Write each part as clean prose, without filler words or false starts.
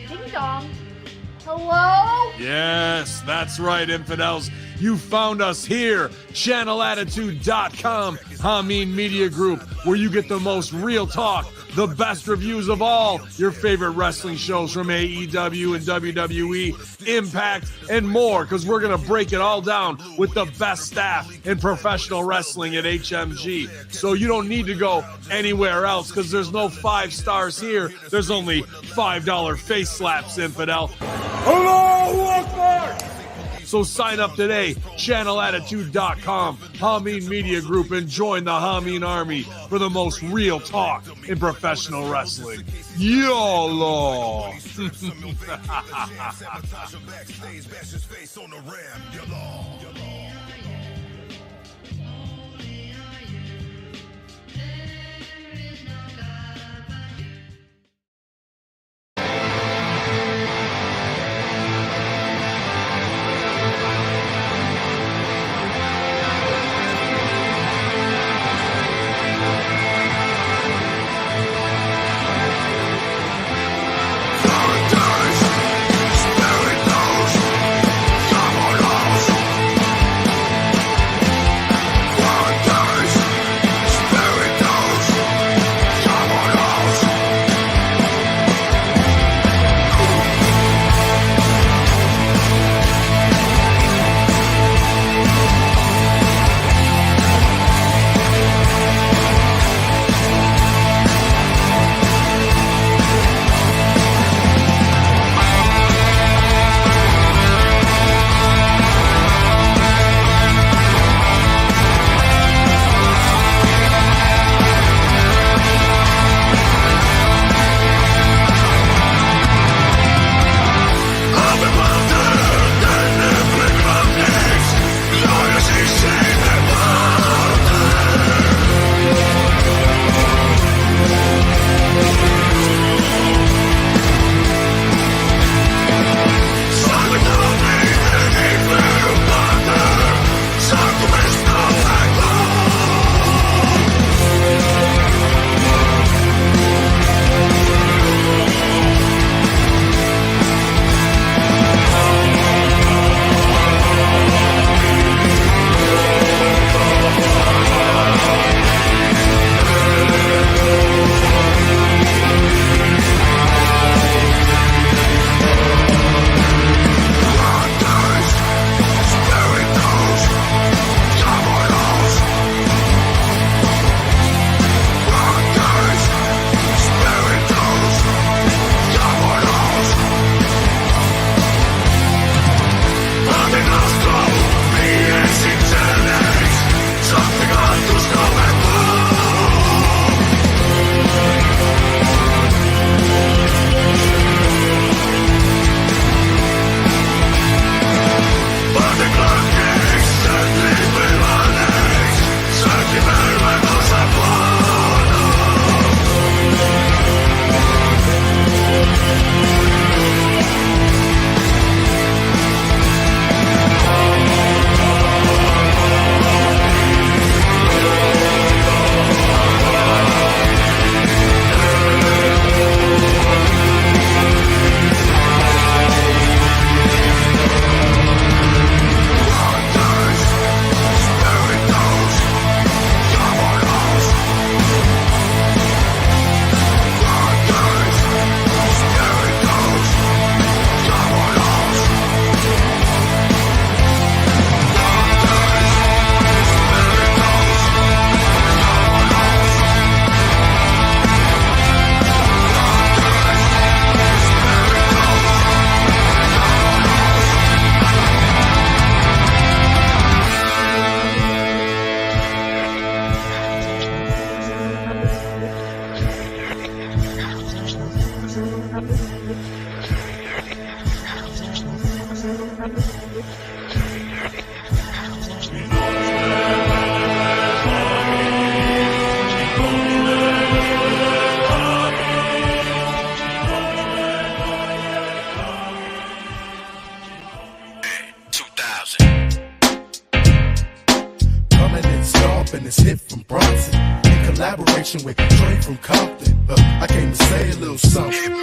Ding dong. Hello? Yes, that's right, infidels. You found us here, channelattitude.com, Hameen Media Group, where you get the most real talk, the best reviews of all your favorite wrestling shows from AEW and WWE, Impact, and more, because we're going to break it all down with the best staff in professional wrestling at HMG. So you don't need to go anywhere else, because there's no 5 stars here. There's only $5 face slaps, infidel. Hello, Akbar! So sign up today, channelattitude.com, Hameen Media Group, and join the Hameen Army for the most real talk in professional wrestling. YOLO! bumping this hit from Bronson in collaboration with Troy from Compton. I came to say a little something.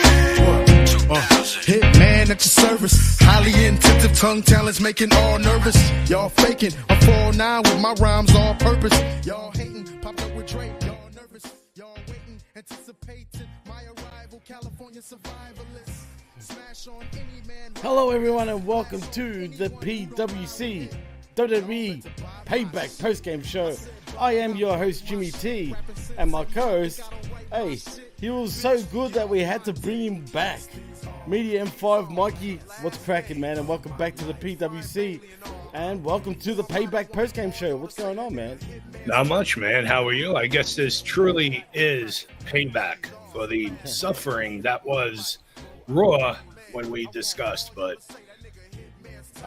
Hitman at your service, highly intensive tongue talents making all nervous. Y'all faking, I'm 4'9" with my rhymes all purpose. Y'all hating, popped up with Drake, y'all nervous. Y'all waiting, anticipating my arrival. California survivalist. Smash on any man. Hello everyone and welcome to the PWC WWE Payback post-game show. I am your host Jimmy T, and my co-host, hey, he was so good that we had to bring him back. Media M5 Mikey, what's cracking, man? And welcome back to the PWC, and welcome to the Payback post-game show. What's going on, man? Not much, man. How are you? I guess this truly is payback for the suffering that was Raw when we discussed, but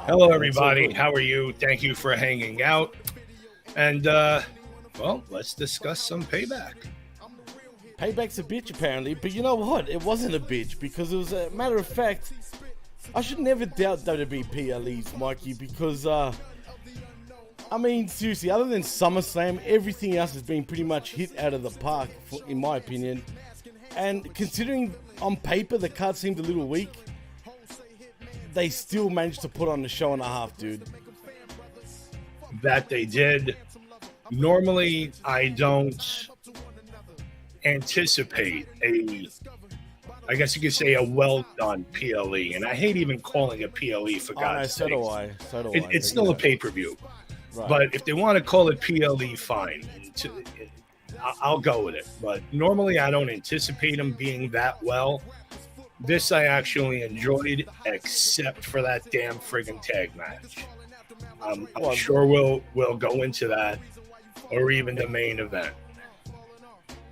hello everybody, how are you? Thank you for hanging out, and well, let's discuss some Payback. Payback's a bitch apparently, but you know what, it wasn't a bitch, because it was a matter of fact. I should never doubt WWE PLEs, Mikey, because I mean, seriously, other than SummerSlam, everything else has been pretty much hit out of the park, in my opinion. And considering on paper the card seemed a little weak, they still managed to put on a show and a half, dude. That they did. Normally, I don't anticipate I guess you could say a well-done PLE, and I hate even calling it PLE for God's sake. So do I. It's still a pay-per-view. Right. But if they want to call it PLE, fine. I'll go with it. But normally I don't anticipate them being that well. This I actually enjoyed, except for that damn friggin' tag match. I'm sure we'll go into that, or even the main event.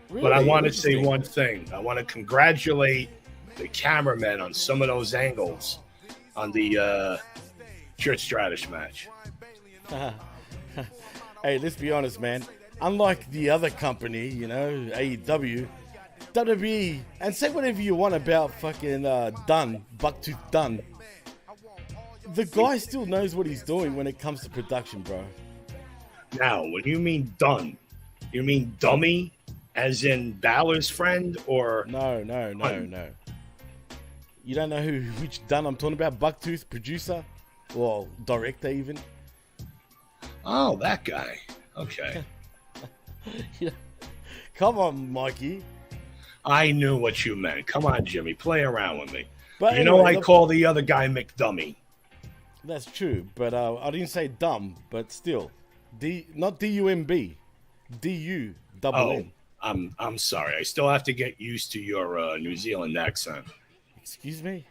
Really? But I want to say one thing. I want to congratulate the cameramen on some of those angles on the Church Stratus match. Hey, let's be honest, man. Unlike the other company, you know, AEW, WWE, and say whatever you want about fucking Bucktooth Dunn, the guy still knows what he's doing when it comes to production, bro. Now, when you mean done, you mean dummy, as in Balor's friend, or No. You don't know which Dunn I'm talking about? Bucktooth, producer, or director even. Oh, that guy. Okay. Come on, Mikey. I knew what you meant. Come on, Jimmy. Play around with me. But you anyway, know I call the other guy McDummy. That's true, but I didn't say dumb, but still. Not D-U-M-B. D-U-double-N. I'm sorry. I still have to get used to your New Zealand accent. Excuse me?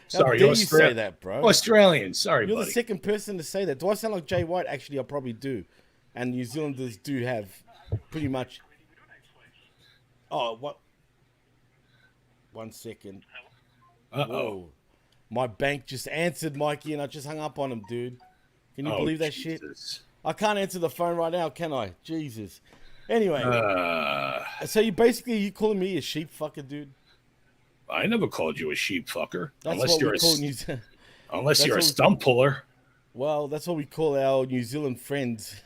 Sorry, you say that, bro? Australian. Sorry, You're buddy. the second person to say that. Do I sound like Jay White? Actually, I probably do. And New Zealanders do have pretty much... Oh, what? 1 second. Uh-oh. Whoa. My bank just answered, Mikey, and I just hung up on him, dude. Can you believe that shit? I can't answer the phone right now, can I? Jesus. Anyway. So you calling me a sheep fucker, dude? I never called you a sheep fucker. That's unless what you're we call unless you're a stump puller. Well, that's what we call our New Zealand friends.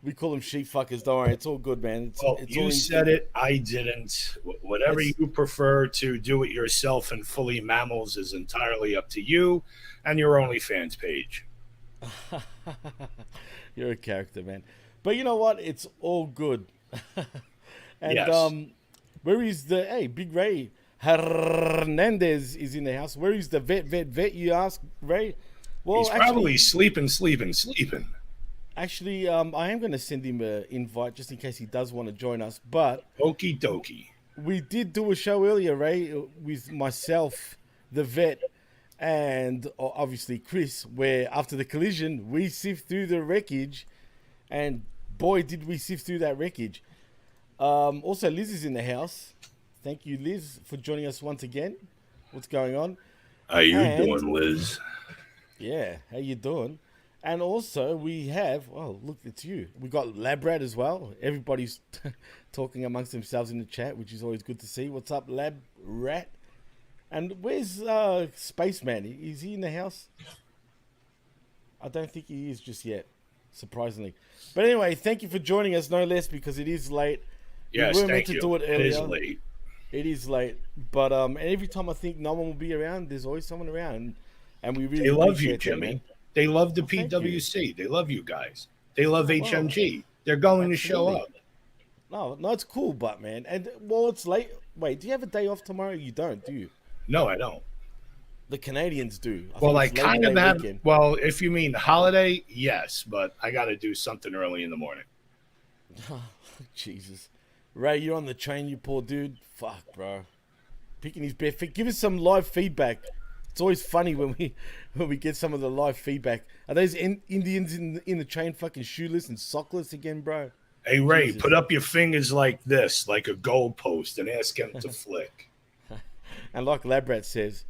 We call them sheep fuckers. Don't worry, it's all good, man. You said it. I didn't. Whatever you prefer to do it yourself and fully mammals is entirely up to you and your OnlyFans page. You're a character, man. But you know what? It's all good. And yes. Where is the Big Ray Hernandez is in the house? Where is the vet? You ask, Ray? Well, he's probably sleeping. Actually, I am going to send him an invite just in case he does want to join us. But okie dokie. We did do a show earlier, Ray, with myself, the vet, and obviously Chris, where after the collision, we sift through the wreckage, and boy, did we sift through that wreckage. Also, Liz is in the house. Thank you, Liz, for joining us once again. What's going on? How you doing, Liz? Yeah, how you doing? And also, we have, look, it's you. We got Labrat as well. Everybody's talking amongst themselves in the chat, which is always good to see. What's up, Labrat? And where's Spaceman? Is he in the house? I don't think he is just yet. surprisingly. But anyway, thank you for joining us, no less, because it is late. Yes, we were meant thank to you. do it earlier. It is late. It is late, but and every time I think no one will be around, there's always someone around, and we really They love you, appreciate that, Jimmy. man. They love the thank PWC. They love you guys. They love well, HMG. They're going to show absolutely. up. No, it's cool, but man, and well, it's late. Wait, do you have a day off tomorrow? You don't, do you? No, I don't. The Canadians do. Well, I think it's kind Labor of Day have. weekend. Well, if you mean holiday, yes, but I got to do something early in the morning. Jesus, Ray, you're on the train, you poor dude. Fuck, bro. Picking his bare feet. Give us some live feedback. It's always funny when we get some of the live feedback. Are those Indians in the train fucking shoeless and sockless again, bro? Hey, Ray, Jesus. put up your fingers like this, like a goalpost, and ask him to flick. And like Labrat says,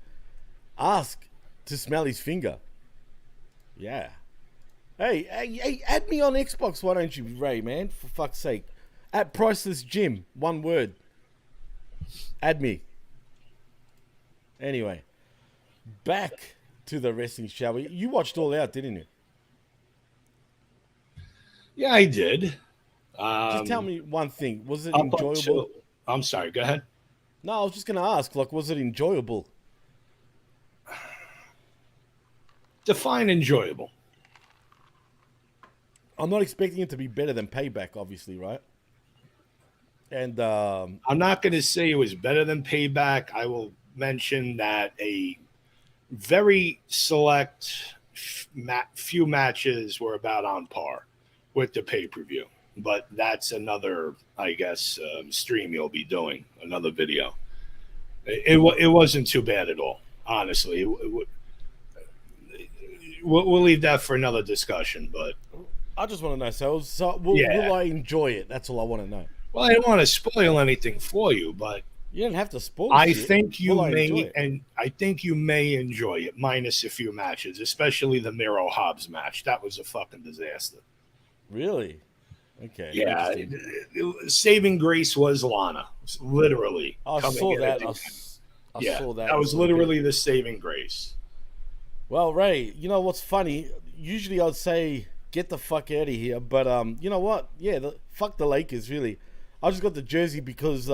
ask to smell his finger. Yeah. Hey, add me on Xbox, why don't you, Ray, man? For fuck's sake. At Priceless Gym, one word. Add me. Anyway, back to the wrestling, shall we? You watched All Out, didn't you? Yeah, I did. Just tell me one thing. Was it up enjoyable? until- I'm sorry, go ahead. No, I was just going to ask, like, was it enjoyable? Define enjoyable. I'm not expecting it to be better than Payback, obviously, right? And I'm not going to say it was better than Payback. I will mention that a very select few matches were about on par with the pay-per-view. But that's another, I guess, stream you'll be doing, another video. It wasn't too bad at all, honestly. We'll leave that for another discussion, but I just want to know, so will I enjoy it? That's all I want to know. well, I don't want to spoil anything for you, but You don't have to spoil I shit. think you Will I may, enjoy it? and I think you may enjoy it, minus a few matches, especially the Miro Hobbs match. That was a fucking disaster. Really? Okay. Yeah, interesting. saving grace was Lana, literally. I coming saw in that. at the I end. saw that. That was It's all good. literally the saving grace. Well, Ray, you know what's funny? Usually I'd say get the fuck out of here, but you know what? Yeah, fuck the Lakers, really. I just got the jersey because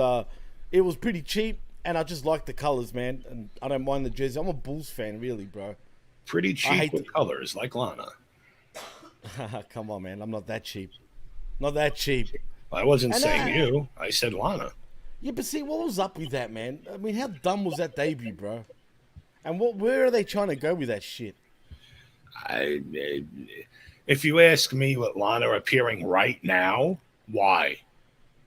it was pretty cheap, and I just like the colors, man. And I don't mind the jersey. I'm a Bulls fan, really, bro. Pretty I cheap hate with colors, like Lana. Come on, man. I'm not that cheap. Not that cheap. I wasn't And saying you. I said Lana. Yeah, but see, what was up with that, man? I mean, how dumb was that debut, bro? And where are they trying to go with that shit? If you ask me with Lana appearing right now, why?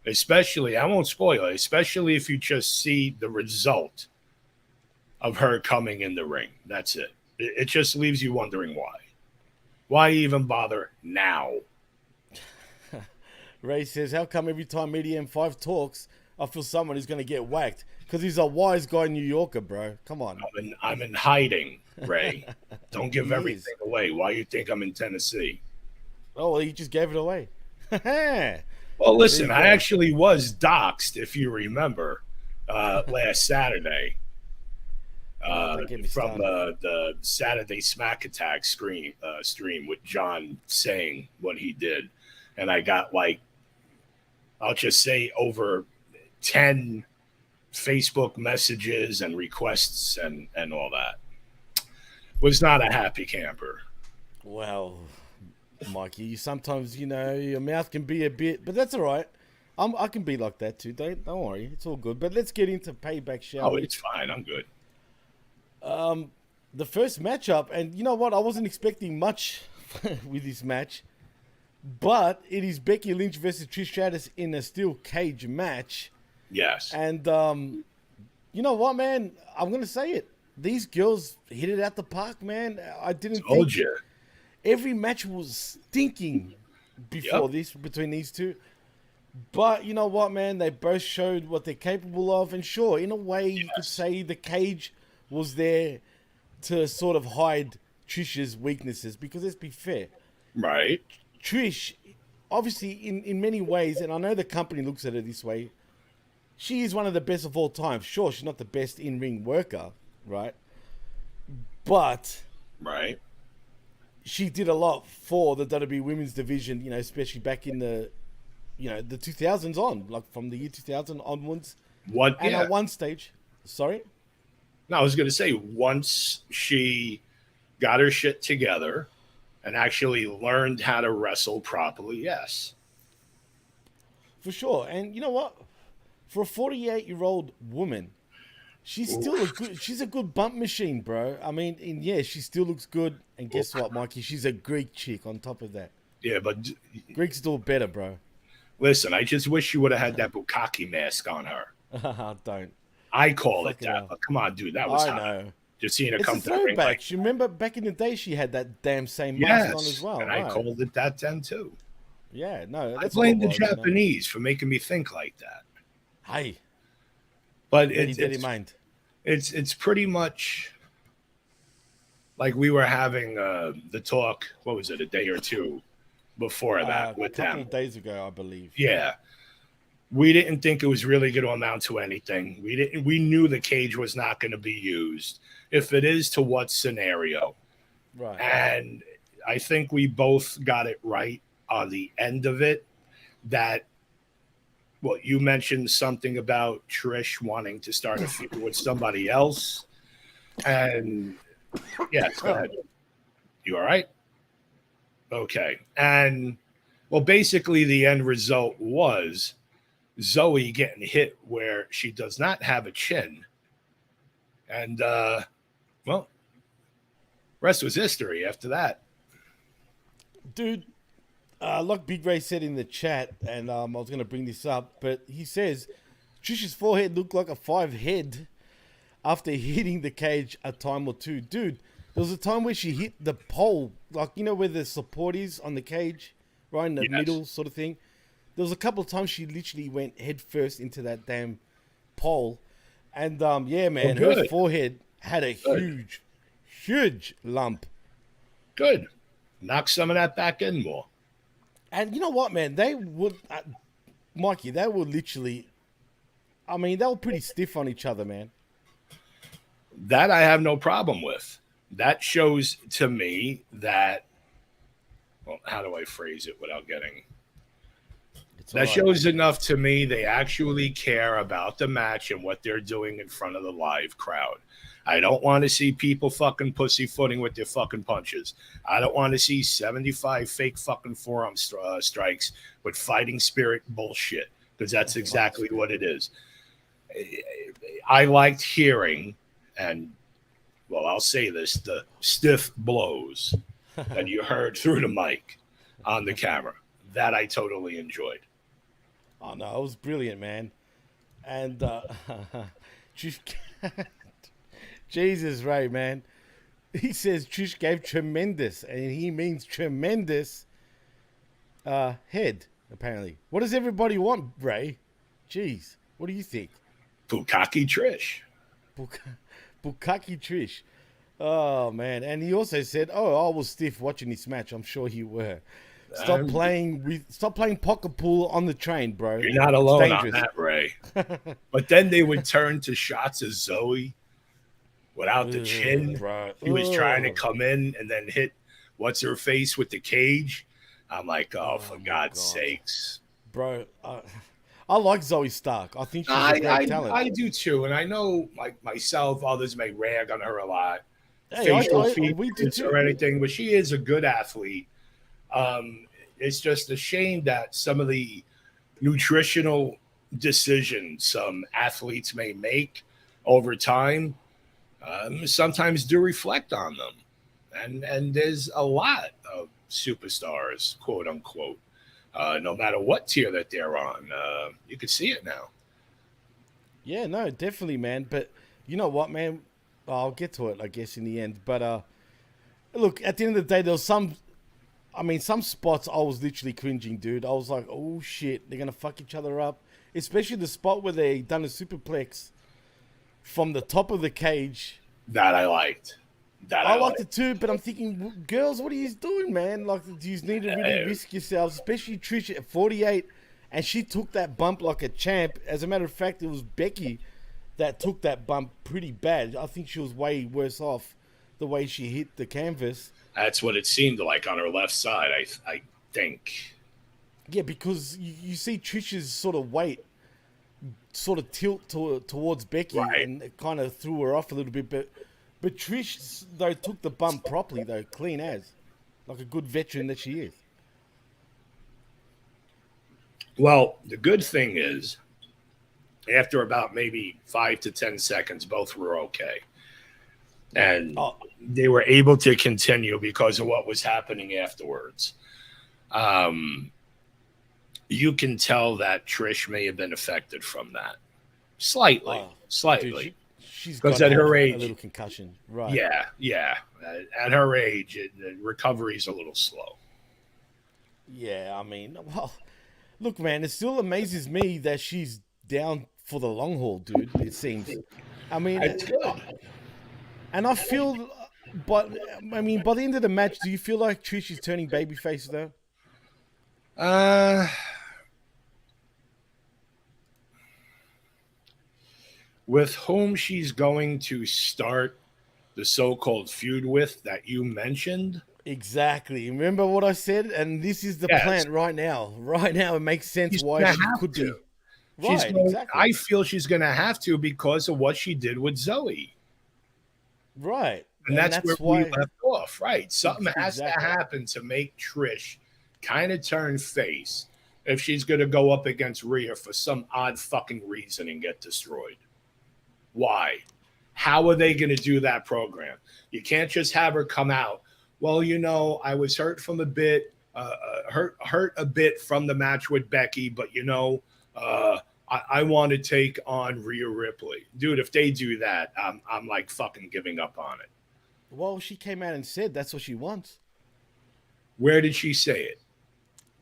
Especially, I won't spoil it, especially if you just see the result of her coming in the ring. That's it. It just leaves you wondering why. Why even bother now? Ray says, how come every time EDM5 talks, I feel someone is going to get whacked? Because he's a wise guy New Yorker, bro. Come on. I'm in hiding, Ray. Don't give He everything away. Why you think I'm in Tennessee? Oh, well, he just gave it away. Well, listen, There you I go. actually was doxxed, if you remember, last Saturday Don't get me from started. the Saturday Smack Attack stream with John saying what he did. And I got I'll just say over 10 Facebook messages and requests and all that. Was not a happy camper. Well, Mikey, sometimes, your mouth can be a bit, but that's all right. I can be like that too. Don't worry. It's all good. But let's get into Payback, shall Oh, we? it's fine. I'm good. The first matchup, and you know what? I wasn't expecting much with this match, but it is Becky Lynch versus Trish Stratus in a steel cage match. Yes. And you know what, man? I'm gonna say it. These girls hit it out the park, man. I didn't Told think you. every match was stinking before this between these two. But you know what, man? They both showed what they're capable of, and sure, in a way, you could say the cage was there to sort of hide Trish's weaknesses. Because let's be fair, Right. Trish, obviously, in many ways, and I know the company looks at it this way, she is one of the best of all time. Sure, she's not the best in-ring worker, right? But Right. she did a lot for the WWE Women's Division, you know, especially back in the, you know, the 2000s on, like from the year 2000 onwards. And at one stage, sorry? No, I was going to say, once she got her shit together and actually learned how to wrestle properly, yes. For sure. And you know what? For a 48-year-old woman, she's still she's a good bump machine, bro. I mean, and yeah, she still looks good. And guess what, Mikey? She's a Greek chick on top of that. Yeah, but Greek's still better, bro. Listen, I just wish you would have had that bukkake mask on her. Don't. I call it that. But come on, dude, that was hot. I know. Just seeing her It's come a to the ring. throwback. Like, You remember back in the day, she had that damn same mask on as well. and right? I called it that then too. Yeah, no. I That's blame what the it was, Japanese for making me think like that. Hey, But it's it's pretty much like we were having the talk. What was it, a day or two before that with a couple them? of days ago, I believe. Yeah, we didn't think it was really going to amount to anything. We knew the cage was not going to be used. If it is, to what scenario? Right. And I think we both got it right on the end of it. That, well, you mentioned something about Trish wanting to start a feud with somebody else. And yes, go ahead. You all right? Okay. And well, basically the end result was Zoe getting hit where she does not have a chin. And well, rest was history after that. Dude, like Big Ray said in the chat, and I was going to bring this up, but he says Trish's forehead looked like a 5 head after hitting the cage a time or two. Dude, there was a time where she hit the pole, like, you know, where the support is on the cage, right in the middle sort of thing. There was a couple of times she literally went head first into that damn pole. And, yeah, man, her forehead had a huge lump. Good. Knock some of that back in more. And you know what, man? They would, Mikey, they were literally, I mean, they were pretty stiff on each other, man. That I have no problem with. That shows to me that, well, how do I phrase it without getting... That shows enough to me they actually care about the match and what they're doing in front of the live crowd. I don't want to see people fucking pussyfooting with their fucking punches. I don't want to see 75 fake fucking forearm strikes with fighting spirit bullshit, because that's exactly what it is. I liked hearing, and, well, I'll say this, the stiff blows that you heard through the mic on the camera. That I totally enjoyed. Oh, no, it was brilliant, man. And, Jesus, Ray, man. He says Trish gave tremendous, and he means tremendous head, apparently. What does everybody want, Ray? Jeez, what do you think? Bukkake Trish. Bukkake Trish. Oh, man. And he also said, I was stiff watching this match. I'm sure you were. Stop playing pocket pool on the train, bro. You're not alone on that, Ray. But then they would turn to shots of Zoe without the chin. Bro. He was trying to come in and then hit what's her face with the cage. I'm like, for God's sakes, bro. I like Zoe Stark. I think she's a great talent. I do too, and I know, like myself, others may rag on her a lot, hey, we do too, or anything, but she is a good athlete. It's just a shame that some of the nutritional decisions some athletes may make over time sometimes do reflect on them. And there's a lot of superstars, quote unquote, no matter what tier that they're on. You can see it now. Yeah, no, definitely, man. But you know what, man? I'll get to it, I guess, in the end. But look, at the end of the day, there was some spots I was literally cringing, dude. I was like, oh, shit, they're going to fuck each other up. Especially the spot where they done a superplex from the top of the cage. That I liked. I liked it too, but I'm thinking, girls, what are you doing, man? Like, do you need to really risk yourselves? Especially Trish at 48, and she took that bump like a champ. As a matter of fact, it was Becky that took that bump pretty bad. I think she was way worse off the way she hit the canvas. That's what it seemed like on her left side, I think. Yeah, because you see Trish's sort of weight sort of tilt towards Becky, Right. and it kind of threw her off a little bit. But Trish, though, took the bump properly, though, clean as. Like a good veteran that she is. Well, the good thing is, after about maybe 5 to 10 seconds, both were okay. And they were able to continue because of what was happening afterwards. You can tell that Trish may have been affected from that. Slightly. Dude, she's because got at her a age, little concussion. Right. Yeah. At her age, the recovery's a little slow. Yeah, I mean, well, look, man, it still amazes me that she's down for the long haul, dude, it seems. I mean, and I feel, but, I mean, by the end of the match, do you feel like Trish is turning babyface, though? With whom she's going to start the so-called feud with that you mentioned. Exactly. Remember what I said? And this is the plan right now. Right now, it makes sense why she could be. Right, exactly. I feel she's going to have to because of what she did with Zoe. Right. And that's where we left off. Right. Something has to happen to make Trish kind of turn face if she's going to go up against Rhea for some odd fucking reason and get destroyed. Why? How are they going to do that program? You can't just have her come out. Well, you know, I was hurt from a bit, hurt a bit from the match with Becky, but you know, I want to take on Rhea Ripley, dude. If they do that, I'm like fucking giving up on it. Well, she came out and said that's what she wants. Where did she say it?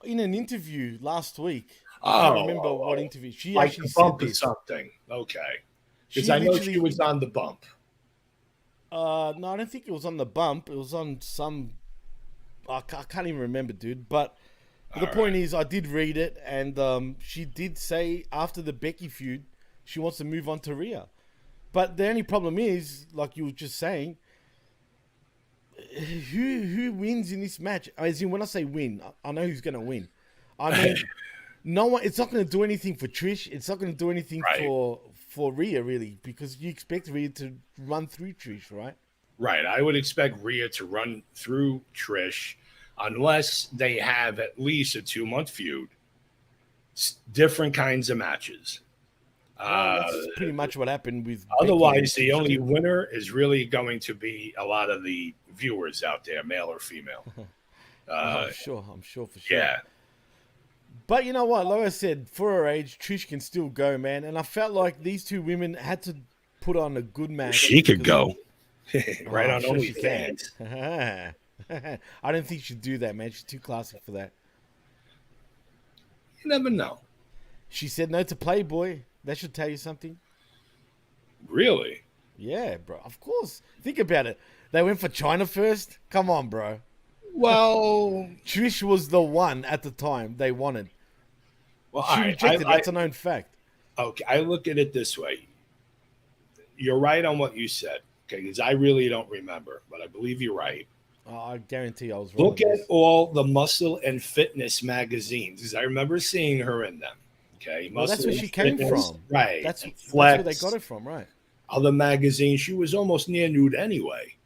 In an interview last week. I can't remember what interview. She like actually bump said or this. something. Okay. Because I know she was on the bump. No, I don't think it was on the bump. It was on some... I can't even remember, dude. But the point is, I did read it, and she did say after the Becky feud, she wants to move on to Rhea. But the only problem is, like you were just saying, who wins in this match? As in, when I say win, I know who's going to win. I mean, no one. It's not going to do anything for Trish. It's not going to do anything for Rhea, really, because you expect Rhea to run through Trish, right? Right. I would expect Rhea to run through Trish unless they have at least a 2-month feud. Different kinds of matches. That's pretty much what happened with otherwise, the only winner is really going to be a lot of the viewers out there, male or female. I'm sure for sure. Yeah. But you know what? Like I said, for her age, Trish can still go, man. And I felt like these two women had to put on a good match. She could go. Right on sure OnlyFans. I don't think she'd do that, man. She's too classic for that. You never know. She said no to Playboy. That should tell you something. Really? Yeah, bro. Of course. Think about it. They went for China first. Come on, bro. Well, Trish was the one at the time they wanted. Well, she rejected. That's a known fact. Okay, I look at it this way. You're right on what you said. Okay, because I really don't remember, but I believe you're right. I guarantee I was wrong. Look at all the muscle and fitness magazines, because I remember seeing her in them. Okay, well, that's where she came from. Right. That's where they got it from, right? Other magazines, she was almost near nude anyway.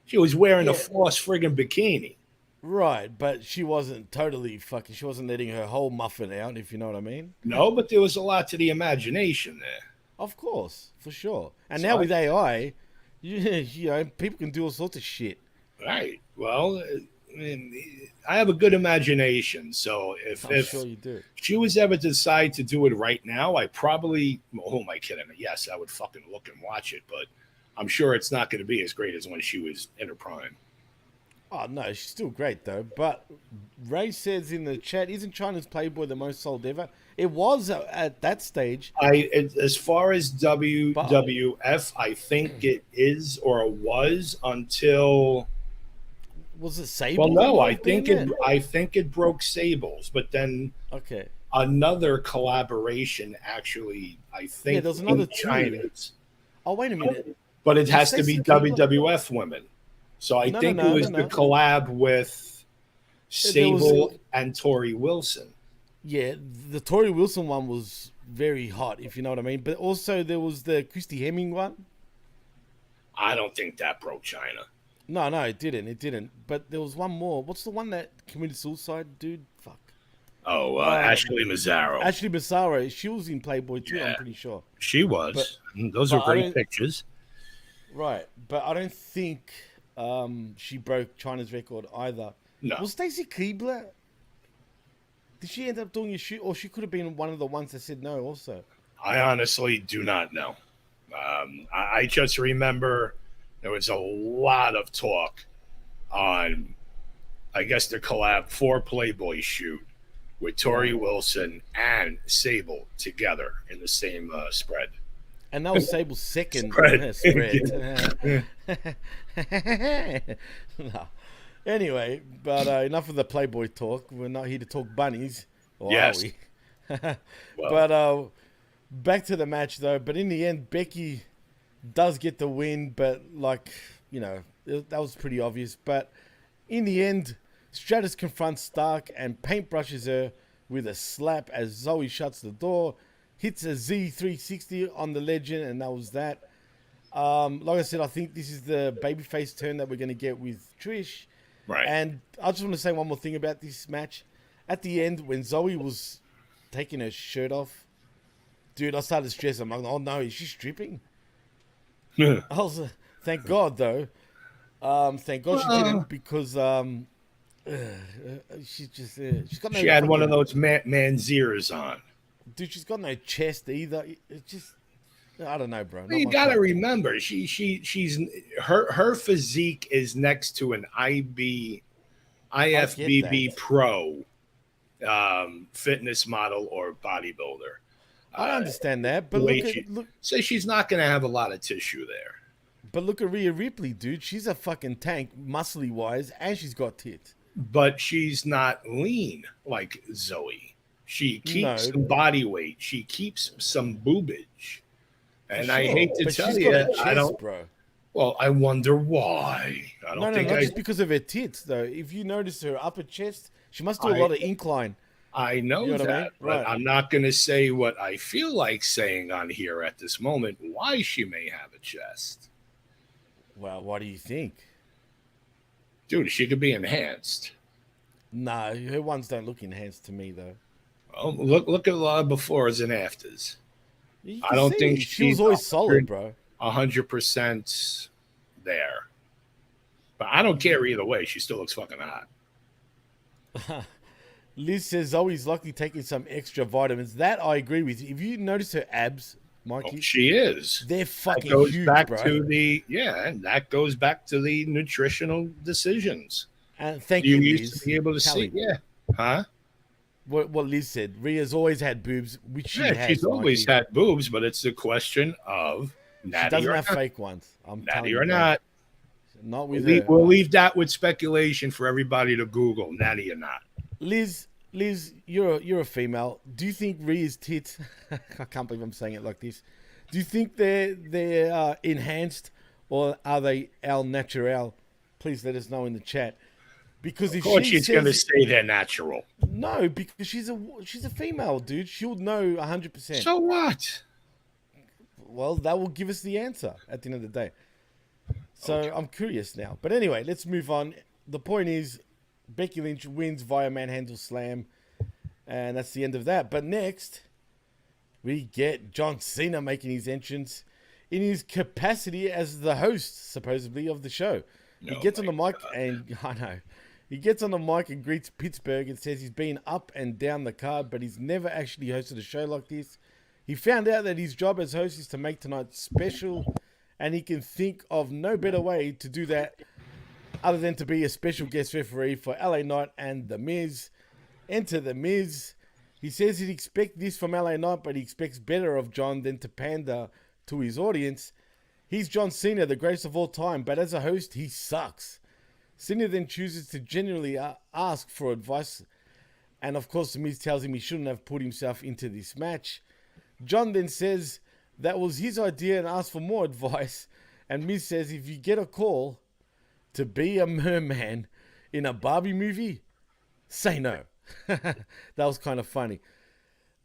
She was wearing a floss friggin' bikini. Right, but she wasn't totally fucking. She wasn't letting her whole muffin out, if you know what I mean. No, but there was a lot to the imagination there. Of course, for sure. And so now with AI, you know, people can do all sorts of shit. Right. Well, I mean, I have a good imagination, so I'm sure you do. She was ever to decide to do it right now, I probably. Well, who am I kidding? Yes, I would fucking look and watch it, but I'm sure it's not going to be as great as when she was in her prime. Oh, no, she's still great, though. But Ray says in the chat, isn't China's Playboy the most sold ever? It was at that stage. As far as WWF, I think it is or was until... Was it Sable? Well, no, I think it broke Sable's, but then another collaboration actually, I think, there was another China's. Oh, wait a minute. But it has to be WWF women. So I No, think no, it was no, the no. collab with There was- Sable and Tori Wilson. Yeah, the Tori Wilson one was very hot, if you know what I mean. But also there was the Christy Hemming one. I don't think that broke China. No, it didn't. It didn't. But there was one more. What's the one that committed suicide, dude? Fuck. Oh, Ashley Mazzaro. Ashley Massaro. She was in Playboy too, I'm Yeah. pretty sure. She was. Those but are I great don't- pictures. Right. But I don't think she broke China's record either. No. Was Stacy Keibler? Did she end up doing a shoot? Or she could have been one of the ones that said no also. I honestly do not know. I just remember there was a lot of talk on, I guess, the collab for Playboy shoot with Tori Wilson and Sable together in the same spread. And that was Sable's second Spread. No. Anyway, but enough of the Playboy talk. We're not here to talk bunnies. Or Yes. are we? Well, But back to the match, though. But in the end, Becky does get the win. But, like, you know, that was pretty obvious. But in the end, Stratus confronts Stark and paintbrushes her with a slap as Zoe shuts the door. Hits a Z360 on the legend, and that was that. Like I said, I think this is the babyface turn that we're going to get with Trish. right. And I just want to say one more thing about this match. At the end, when Zoe was taking her shirt off, dude, I started stressing. I'm like, oh no, is she stripping? I was, thank God, though. Thank God she didn't, because she's just, she's got no. She had one fucking- of those manziers on. Dude, she's got no chest either. It's just, I don't know, bro. Not You my got to type. remember, she's her physique is next to an IFBB that. pro fitness model or bodybuilder. I understand that, but the way look she- at look, So she's not going to have a lot of tissue there. but look at Rhea Ripley, dude. She's a fucking tank, muscly wise, and she's got tits. But she's not lean like Zoe. She keeps No. some body weight. She keeps some boobage. And I Sure, hate to but tell she's you, got a chest, I don't. bro. Well, I wonder why. I don't No, think not I. just because of her tits, though. If you notice her upper chest, she must do a I- lot of incline. I know You know that, what I mean? but Right. I'm not going to say what I feel like saying on here at this moment. Why she may have a chest, Well, what do you think? dude? She could be enhanced. No, her ones don't look enhanced to me, though. Well, look at a lot of befores and afters. You I can don't see, think she was she's always solid, bro. 100% there. But I don't care either way. She still looks fucking hot. Liz says Zoe's likely taking some extra vitamins. That I agree with. If you notice her abs, Mikey, Oh, she is. they're That fucking goes huge, back bro. to the and that goes back to the nutritional decisions. And thank You you, used Liz. to be able to Kelly, see, yeah, huh? what Liz said. Rhea's always had boobs, which she Yeah, has. she's always Mikey. had boobs, but it's the question of She natty doesn't or have not. fake ones. I'm telling Natty you, or bro. not. Not with We'll her. leave that with speculation for everybody to Google. Natty or not. Liz, you're a female. Do you think Rhea's tits? I can't believe I'm saying it like this. Do you think they're enhanced or are they al natural? Please let us know in the chat. Because Of if course, she she's going to says say they're natural. no, because she's a female, dude. She'll know 100%. So what? Well, that will give us the answer at the end of the day. So I'm curious now. But anyway, let's move on. The point is, Becky Lynch wins via manhandle slam. And that's the end of that. But next, we get John Cena making his entrance in his capacity as the host, supposedly, of the show. He Oh gets on the my mic and, I know, he gets on the mic and greets Pittsburgh and says he's been up and down the card, but he's never actually hosted a show like this. He found out that his job as host is to make tonight special, and he can think of no better way to do that other than to be a special guest referee for LA Knight and The Miz. Enter The Miz. He says he'd expect this from LA Knight, but he expects better of John than to pander to his audience. He's John Cena, the greatest of all time, but as a host, he sucks. Cena then chooses to genuinely ask for advice, and of course, The Miz tells him he shouldn't have put himself into this match. John then says that was his idea and asks for more advice, and Miz says if you get a call, to be a merman in a Barbie movie? Say no. That was kind of funny.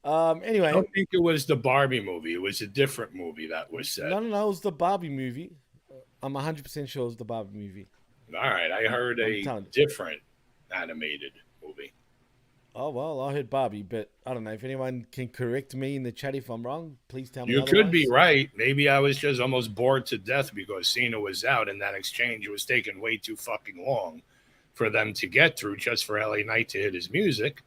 Anyway. I don't think it was the Barbie movie. It was a different movie that was said. No, it was the Barbie movie. I'm 100% sure it was the Barbie movie. All right. I heard a different animated movie. Oh, well, I heard Barbie, but I don't know. If anyone can correct me in the chat if I'm wrong, please tell me. You otherwise. could be right. Maybe I was just almost bored to death because Cena was out and that exchange was taking way too fucking long for them to get through just for LA Knight to hit his music.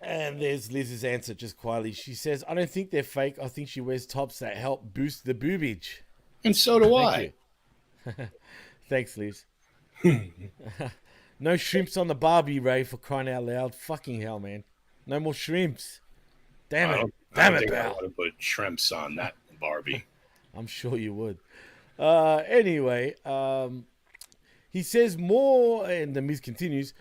And there's Liz's answer just quietly. She says, I don't think they're fake. I think she wears tops that help boost the boobage. And so do I. Thanks, Liz. No shrimps on the Barbie, Ray, for crying out loud. Fucking hell, man. No more shrimps. Damn it. I think I would have put shrimps on that Barbie. I'm sure you would. Anyway, he says more, and the Miz continues,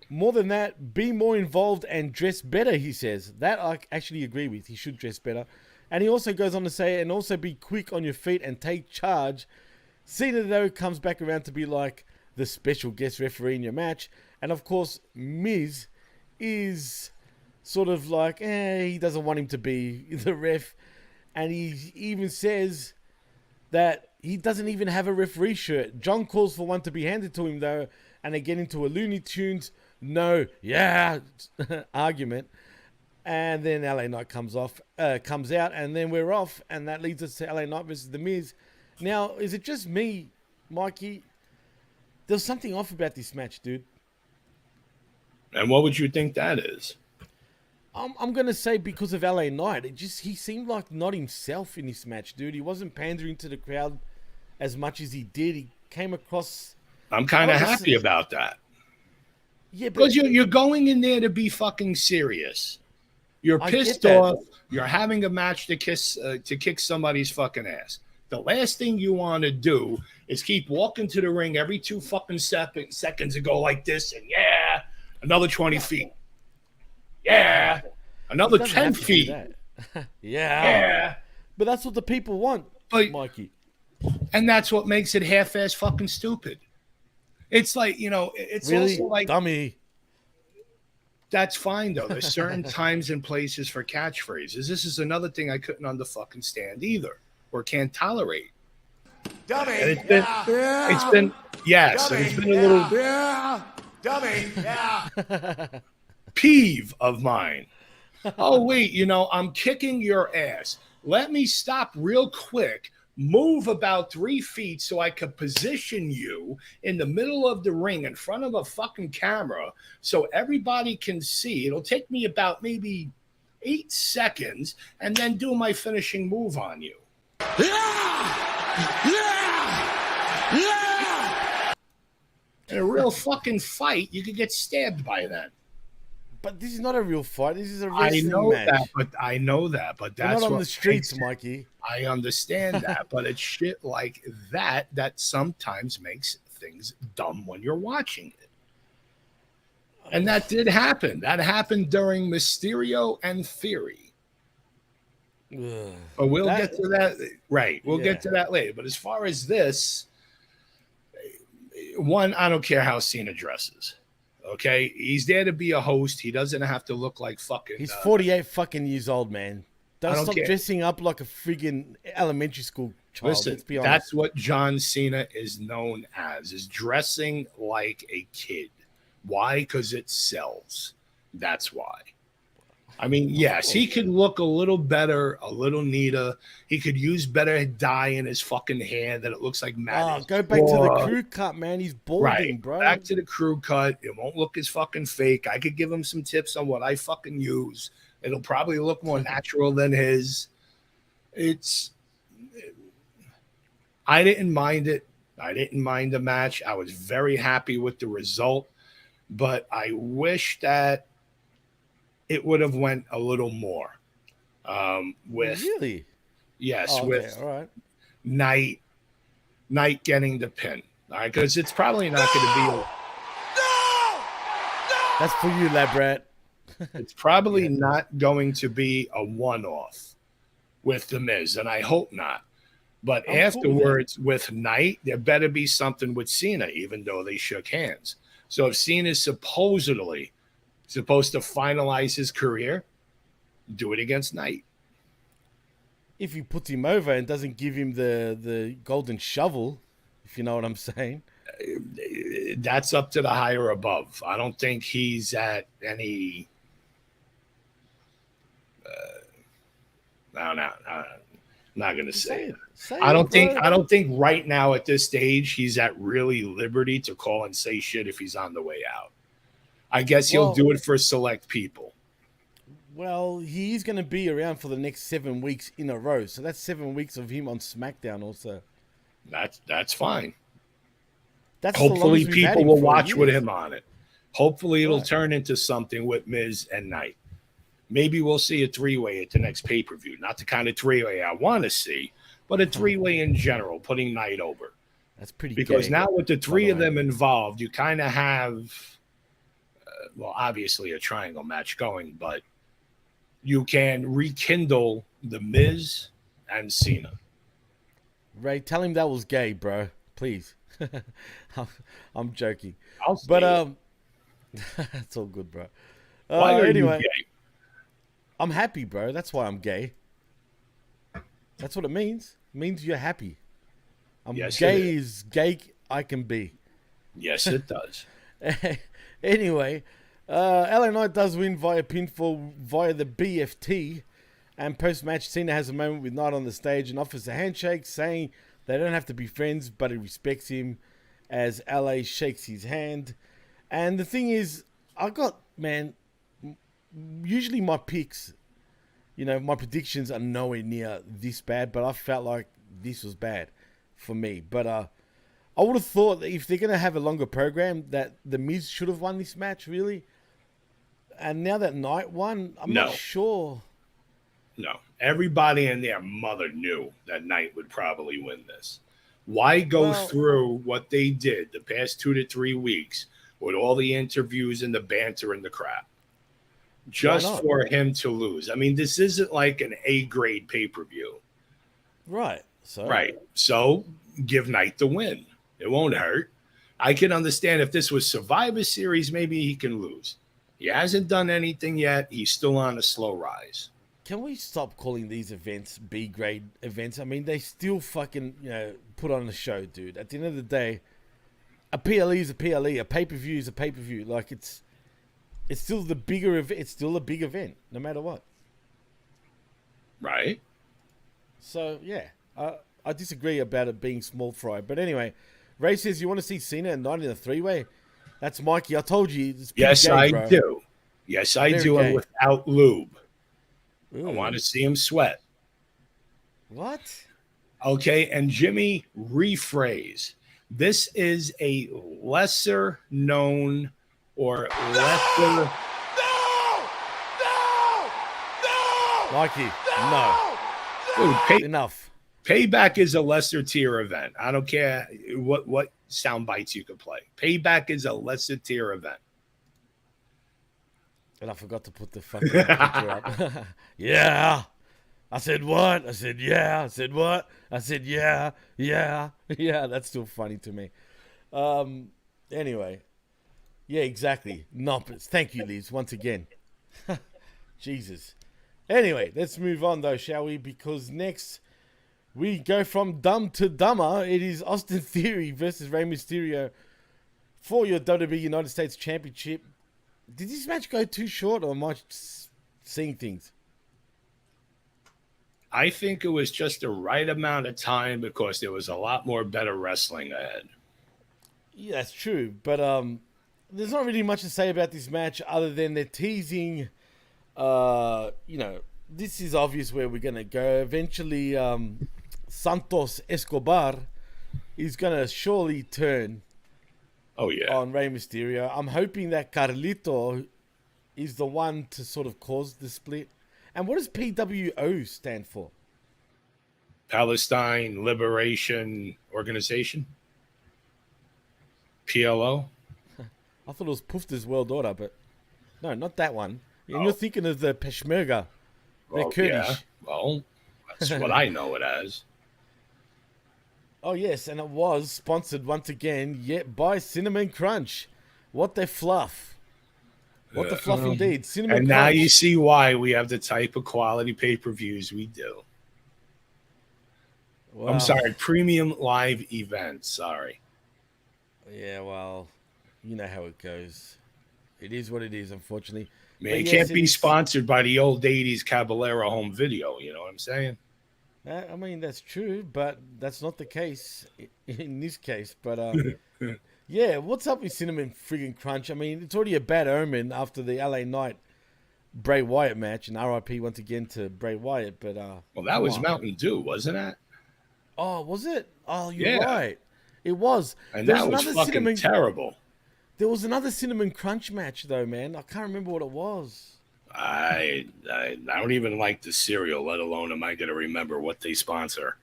more than that, be more involved and dress better, he says. That I actually agree with. He should dress better. And he also goes on to say, and also be quick on your feet and take charge. Cena, though, comes back around to be like the special guest referee in your match. And, of course, Miz is sort of like, he doesn't want him to be the ref. And he even says that he doesn't even have a referee shirt. John calls for one to be handed to him, though, and they get into a Looney Tunes argument. And then LA Knight comes out, and then we're off. And that leads us to LA Knight versus The Miz. Now, is it just me, Mikey? There's something off about this match, dude. And what would you think that is? I'm going to say because of LA Knight. He seemed like not himself in this match, dude. He wasn't pandering to the crowd as much as he did. He came across... I'm kind of happy about that. Yeah, because you're going in there to be fucking serious. You're pissed off. You're having a match to kick somebody's fucking ass. The last thing you want to do is keep walking to the ring every 2 fucking seconds and go like this and another 20 feet. Yeah, another 10 feet. Yeah. But that's what the people want, Mikey. And that's what makes it half-ass fucking stupid. It's like, it's really? Also like... Dummy. That's fine, though. There's certain times and places for catchphrases. This is another thing I couldn't stand either or can't tolerate. Dummy. And it's been, yes, dummy, and it's been a little dummy. Yeah. peeve of mine. Oh, wait, I'm kicking your ass. Let me stop real quick. Move about 3 feet so I could position you in the middle of the ring in front of a fucking camera so everybody can see. It'll take me about maybe 8 seconds and then do my finishing move on you. In a real fucking fight, you could get stabbed by then. But this is not a real fight. This is a wrestling match. I know that, but that's not on the streets, Mikey. I understand that, but it's shit like that sometimes makes things dumb when you're watching it. And that did happen. That happened during Mysterio and Theory. But we'll get to that. Right. We'll get to that later. But as far as this, one, I don't care how Cena dresses. Okay? He's there to be a host. He doesn't have to look like fucking... He's 48 fucking years old, man. Don't stop dressing up like a friggin' elementary school child. Listen, let's be honest. That's what John Cena is known as, is dressing like a kid. Why? Because it sells. That's why. I mean, yes, he could look a little better, a little neater. He could use better dye in his fucking hair that it looks like Matt. Go back to the crew cut, man. He's balding, bro. Back to the crew cut. It won't look as fucking fake. I could give him some tips on what I fucking use. It'll probably look more natural than his. I didn't mind it. I didn't mind the match. I was very happy with the result, but I wish that it would have went a little more. Really? Yes, all right. Knight getting the pin. All right, because it's probably not going to be. That's for you, Labrat. It's probably not going to be a one-off with The Miz, and I hope not. But I'm cool with afterwards, with Knight, there better be something with Cena, even though they shook hands. So if Cena's supposedly supposed to finalize his career, do it against Knight. If he puts him over and doesn't give him the golden shovel, if you know what I'm saying. That's up to the higher above. I don't think he's at any. No, I'm not gonna say it. I don't think right now at this stage he's at really liberty to call and say shit if he's on the way out. I guess he'll do it for select people. Well, he's going to be around for the next 7 weeks in a row, so that's 7 weeks of him on SmackDown. Also, that's fine. That's hopefully people will watch with years. him on it. Hopefully it'll turn into something with Miz and Knight. Maybe we'll see a three-way at the next pay-per-view. Not the kind of three-way I want to see, but a three-way in general, putting Knight over. That's pretty because gay, now with the three of them involved, you kind of have, obviously a triangle match going, but you can rekindle the Miz and Cena. Ray, tell him that was gay, bro. Please. I'm joking. But it's all good, bro. Why are anyway, you gay? I'm happy, bro. That's why I'm gay. That's what it means. It means you're happy. I'm gay as gay I can be. Yes, it does. Anyway, LA Knight does win via pinfall via the BFT. And post-match, Cena has a moment with Knight on the stage and offers a handshake, saying they don't have to be friends, but he respects him as LA shakes his hand. And the thing is, usually my picks, my predictions are nowhere near this bad, but I felt like this was bad for me. But I would have thought that if they're going to have a longer program, that The Miz should have won this match, really. And now that Knight won, I'm not sure. No, everybody and their mother knew that Knight would probably win this. Why go through what they did the past 2 to 3 weeks with all the interviews and the banter and the crap just for him to lose? I mean, this isn't like an A-grade pay-per-view. Right. So give Knight the win. It won't hurt. I can understand if this was Survivor Series, maybe he can lose. He hasn't done anything yet. He's still on a slow rise. Can we stop calling these events B-grade events? I mean, they still fucking, put on a show, dude. At the end of the day, a PLE is a PLE. A pay-per-view is a pay-per-view. Like, it's still the bigger event. It's still a big event, no matter what. Right. So, yeah. I disagree about it being small fry. But anyway, Ray says you want to see Cena and Knight in a three-way? That's Mikey. I told you. It's yes, gay, I bro. do. Yes, I Very do. gay. And without lube. Ooh. I want to see him sweat. What? Okay, and Jimmy, rephrase. This is a lesser known or lesser. Mikey, no. Dude, Enough. Payback is a lesser tier event. I don't care what sound bites you could play. Payback is a lesser tier event. And I forgot to put the fucking picture up. Yeah. I said what? I said yeah. I said what? I said yeah. Yeah. Yeah. That's still funny to me. Anyway. Yeah, exactly. Numpers. Thank you, Liz, once again. Jesus. Anyway, let's move on though, shall we? Because next we go from dumb to dumber. It is Austin Theory versus Rey Mysterio for your WWE United States Championship. Did this match go too short, or am I seeing things? I think it was just the right amount of time because there was a lot more better wrestling ahead. Yeah, that's true. But there's not really much to say about this match other than they're teasing, this is obvious where we're going to go. Eventually, Santos Escobar is going to surely turn on Rey Mysterio. I'm hoping that Carlito is the one to sort of cause the split. And what does PWO stand for? Palestine Liberation Organization? PLO? I thought it was Pufta's World Order, but no, not that one. And you're thinking of the Peshmerga. They're Kurdish. Yeah. Well, that's what I know it as. Oh, yes, and it was sponsored once again, yet by Cinnamon Crunch. What the fluff. What the fluff indeed. Cinnamon And Crunch. now you see why we have the type of quality pay-per-views we do. Wow. I'm sorry, premium live events. Sorry. Yeah, well, you know how it goes. It is what it is, unfortunately. Man, But it yes, can't it be is- sponsored by the old 80s Caballero home video. You know what I'm saying? I mean, that's true, but that's not the case in this case. But yeah, what's up with Cinnamon friggin' Crunch? I mean, it's already a bad omen after the LA Knight Bray Wyatt match, and RIP once again to Bray Wyatt. But Well, that was Mountain Dew, wasn't it? oh, was it? Oh, you're Yeah. right. It was. And There that was another fucking terrible. There was another Cinnamon Crunch match though, man. I can't remember what it was. I don't even like the cereal, let alone am I going to remember what they sponsor.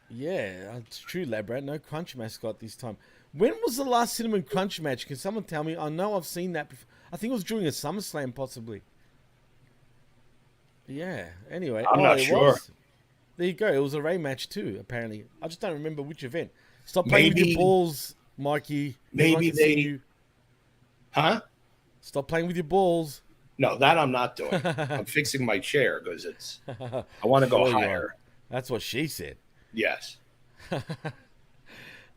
Yeah, it's true, Labrat. No Crunch mascot this time. When was the last Cinnamon Crunch match? Can someone tell me? I know I've seen that before. I think it was during a SummerSlam, possibly. Yeah. Anyway, I'm not it sure. was. There you go. It was a Ray match too, apparently. I just don't remember which event. Stop playing with Maybe- your balls, Mikey. maybe Everyone can see they- you. Huh? Stop playing with your balls. No, that I'm not doing. I'm fixing my chair because I want to go Sure you are. higher. That's what she said. Yes.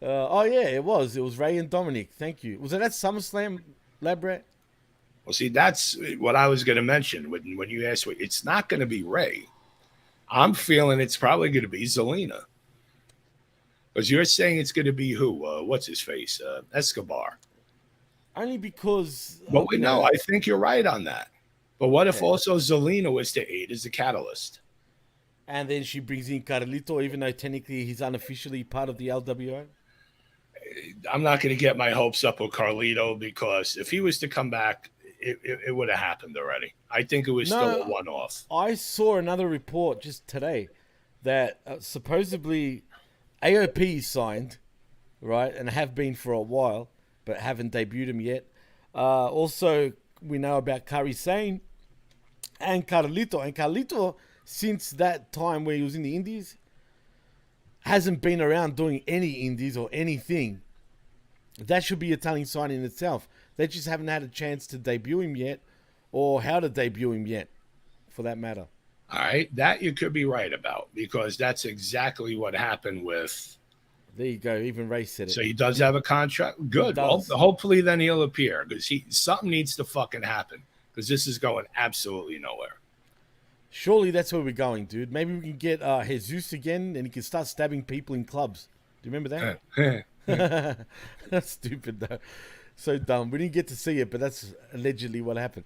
Oh yeah, it was. It was Ray and Dominic. Thank you. Was it at SummerSlam, Labrat? Well, see, that's what I was going to mention when you asked me. It's not going to be Ray. I'm feeling it's probably going to be Zelina. Because you're saying it's going to be who? What's his face? Escobar. Only because. But we you know, I think you're right on that. But what if Okay. also Zelina was to aid as the catalyst? And then she brings in Carlito, even though technically he's unofficially part of the LWO. I'm not going to get my hopes up with Carlito because if he was to come back, it would have happened already. I think it was still a one-off. I saw another report just today that supposedly AOP signed, right, and have been for a while, but haven't debuted him yet. Also, we know about Kairi Sane and Carlito. And Carlito, since that time where he was in the Indies, hasn't been around doing any Indies or anything. That should be a telling sign in itself. They just haven't had a chance to debut him yet, or how to debut him yet, for that matter. All right, that you could be right about because that's exactly what happened with. There you go. Even Ray said it. So he does have a contract. Good. Well, does. hopefully then he'll appear because something needs to fucking happen because this is going absolutely nowhere. Surely that's where we're going, dude. Maybe we can get Jesus again, and he can start stabbing people in clubs. Do you remember that? That's stupid, though. So dumb. We didn't get to see it, but that's allegedly what happened.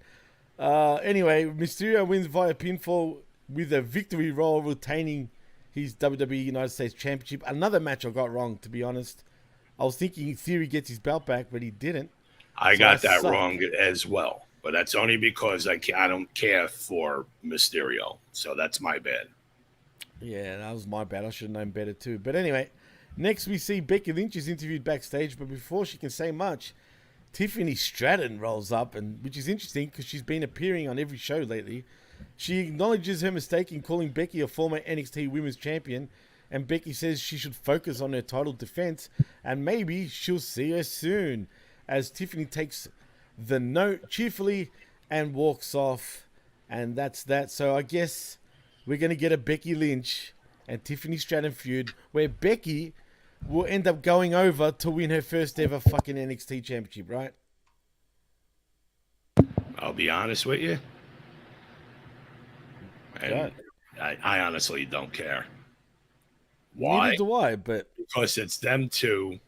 Anyway, Mysterio wins via pinfall with a victory roll, retaining his WWE United States Championship. Another match I got wrong, to be honest. I was thinking Theory gets his belt back, but he didn't. I So got I that suck. wrong as well, but that's only because I don't care for Mysterio, so that's my bad. Yeah, that was my bad. I should have known better too. But anyway, next we see Becky Lynch is interviewed backstage, but before she can say much, Tiffany Stratton rolls up, and which is interesting because she's been appearing on every show lately. She acknowledges her mistake in calling Becky a former NXT Women's Champion, and Becky says she should focus on her title defense, and maybe she'll see her soon, as Tiffany takes the note cheerfully and walks off, and that's that. So I guess we're going to get a Becky Lynch and Tiffany Stratton feud where Becky will end up going over to win her first ever fucking NXT championship, right? I'll be honest with you. And I honestly don't care. Why? Neither do I, but Because it's them two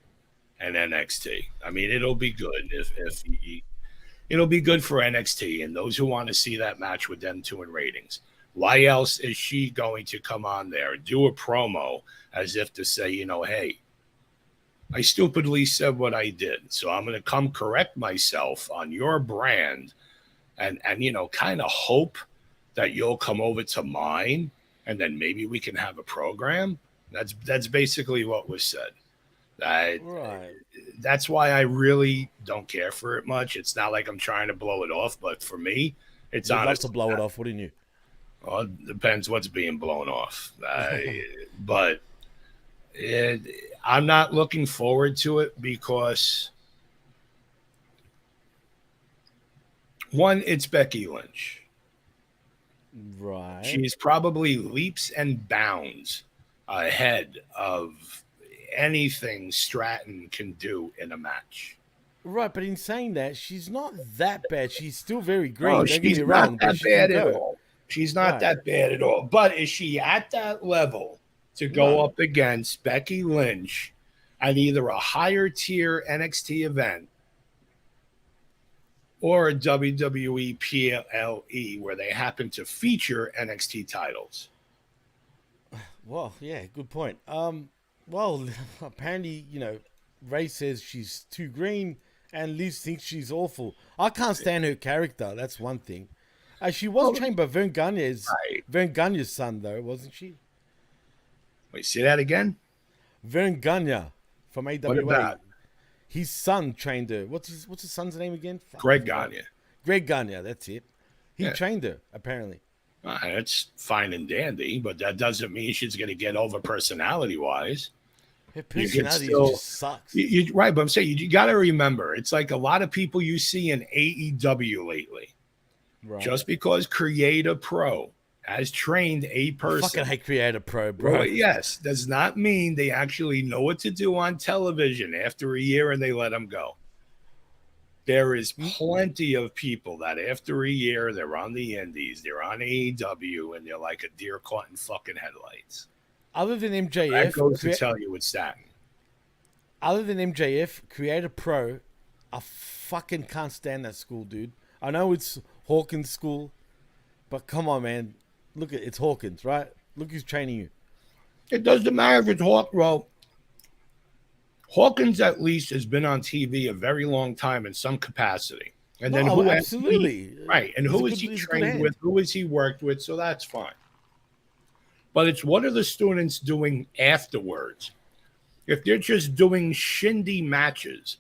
and NXT. I mean, it'll be good it'll be good for NXT and those who want to see that match with them two in ratings. Why else is she going to come on there and do a promo as if to say, hey, I stupidly said what I did, so I'm going to come correct myself on your brand and kind of hope that you'll come over to mine and then maybe we can have a program. That's basically what was said. right. That's why I really don't care for it much. It's not like I'm trying to blow it off, but for me, it's You'd love honest. to blow it off, wouldn't you? Well, it depends what's being blown off. But I'm not looking forward to it because, one, it's Becky Lynch. Right. She's probably leaps and bounds ahead of anything Stratton can do in a match. Right, but in saying that, she's not that bad. She's still very green. Oh, Don't get she's me not wrong, that but she bad can at go. all. She's not Right. that bad at all. But is she at that level to go No. up against Becky Lynch at either a higher tier NXT event or a WWE PLE where they happen to feature NXT titles? Well, yeah, good point. Well, apparently, Ray says she's too green, and Liz thinks she's awful. I can't stand her character. That's one thing. She was trained by Vern Gagne's son, though, wasn't she? Wait, say that again? Vern Gagne from AWA. What about His son trained her. What's his son's name again? Greg Gagne? Greg Gagne, that's it. He Yeah. trained her, apparently. That's fine and dandy, but that doesn't mean she's going to get over personality-wise. Her You can personality still- just sucks. Right, but I'm saying you got to remember, it's like a lot of people you see in AEW lately. Right. Just because Creator Pro has trained a I person, fucking hate Creator Pro, bro. well, yes, does not mean they actually know what to do on television after a year and they let them go. There is plenty of people that after a year they're on the indies, they're on AEW, and they're like a deer caught in fucking headlights. Other than That MJF, goes to tell you it's that. other than MJF, Creator Pro, I fucking can't stand that school, dude. I know it's Hawkins' school, but come on, man. Look at it's Hawkins, right? Look who's training you. It doesn't matter if it's Hawkins at least has been on TV a very long time in some capacity. And then who absolutely. right. And He's who a is good- he he's a good trained hand. with? Who has he worked with? So that's fine. But it's what are the students doing afterwards? If they're just doing shindy matches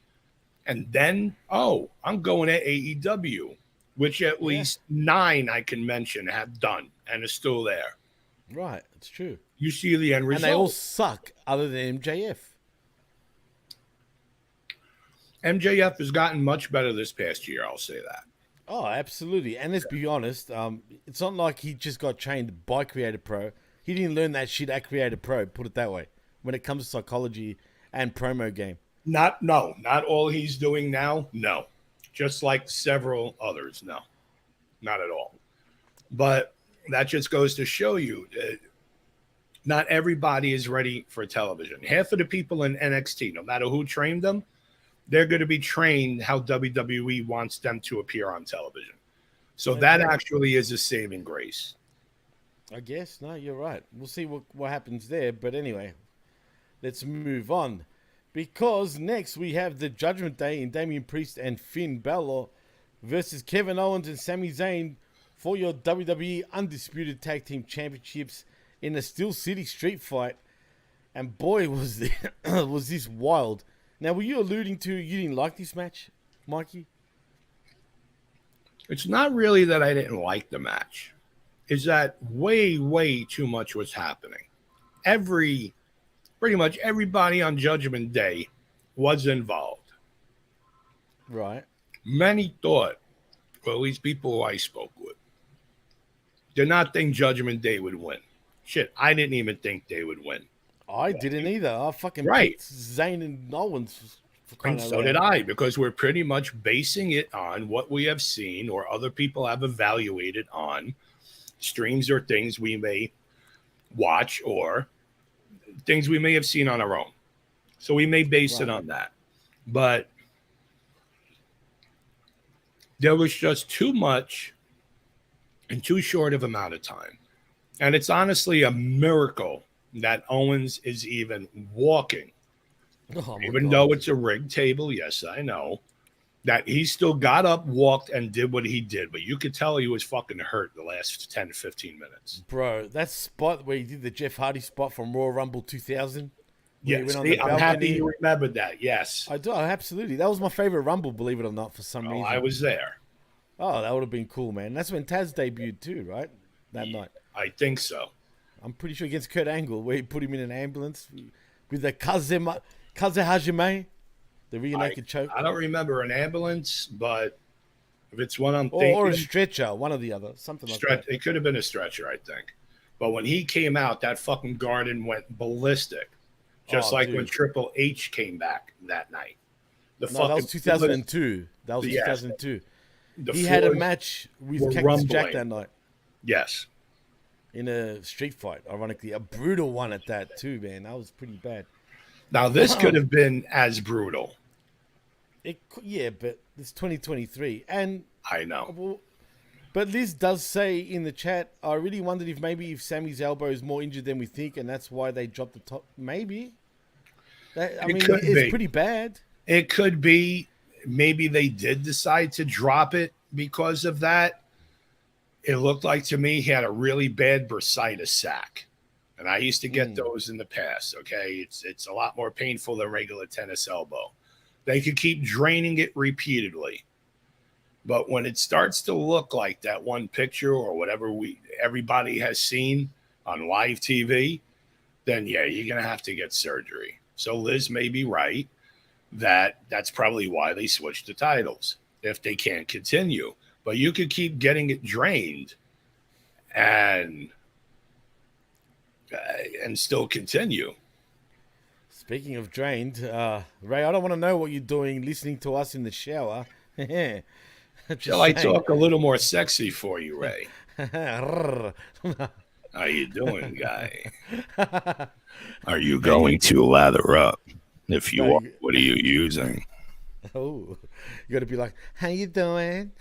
and then, I'm going to AEW, which at least 9 I can mention have done and are still there. Right, it's true. You see the end result. And they all suck other than MJF. MJF has gotten much better this past year, I'll say that. Oh, absolutely. And let's be honest, it's not like he just got trained by Creator Pro. He didn't learn that shit at Creator Pro, put it that way, when it comes to psychology and promo game. Not all he's doing now, no. Just like several others, no. Not at all. But that just goes to show you that not everybody is ready for television. Half of the people in NXT, no matter who trained them, they're going to be trained how WWE wants them to appear on television. So that actually is a saving grace. I guess. No, you're right. We'll see what happens there. But anyway, let's move on. Because next we have the Judgment Day in Damian Priest and Finn Balor versus Kevin Owens and Sami Zayn for your WWE Undisputed Tag Team Championships in a Steel City street fight. And boy, was this wild. Now, were you alluding to you didn't like this match, Mikey? It's not really that I didn't like the match. It's that way too much was happening. Pretty much everybody on Judgment Day was involved. Right. Many thought, or at least people who I spoke with, did not think Judgment Day would win. Shit, I didn't even think they would win. I didn't either. I fucking Right. picked Zayn and Owens. And so did I, because we're pretty much basing it on what we have seen or other people have evaluated on streams or things we may watch or things we may have seen on our own. So we may base it on that. But there was just too much in too short of amount of time. And it's honestly a miracle that Owens is even walking. Oh, my Even God. though it's a rigged table, yes, I know, that he still got up, walked, and did what he did. But you could tell he was fucking hurt the last 10 to 15 minutes. Bro, that spot where he did the Jeff Hardy spot from Royal Rumble 2000. Yes, on the I'm happy balcony. you remembered that. Yes. I do, absolutely. That was my favorite Rumble, believe it or not, for some reason. I was there. Oh, that would have been cool, man. That's when Taz debuted too, right? That night. I think so. I'm pretty sure against Kurt Angle, where he put him in an ambulance. with the Kazehajime, the rear naked choke, I don't remember an ambulance, but if it's one I'm thinking, or a stretcher, one or the other, something like that. It could have been a stretcher, I think. But when he came out, that fucking garden went ballistic, just like when Triple H came back that night. That was 2002. That was 2002. He had a match with Cactus Jack that night. Yes. In a street fight, ironically. A brutal one at that, too, man. That was pretty bad. Now, this could have been as brutal. Yeah, but it's 2023. And I know. But Liz does say in the chat, I really wondered if Sammy's elbow is more injured than we think, and that's why they dropped the top. Maybe. It's pretty bad. It could be. Maybe they did decide to drop it because of that. It looked like to me he had a really bad bursitis sac. And I used to get those in the past, okay? It's a lot more painful than regular tennis elbow. They could keep draining it repeatedly. But when it starts to look like that one picture or whatever everybody has seen on live TV, then yeah, you're going to have to get surgery. So Liz may be right. That's probably why they switched the titles if they can't continue. But you could keep getting it drained and still continue. Speaking of drained, Ray, I don't want to know what you're doing listening to us in the shower. Shall I talk a little more sexy for you, Ray? How you doing, guy? Are you going to lather up? If you are, what are you using? Oh, you got to be like, how you doing?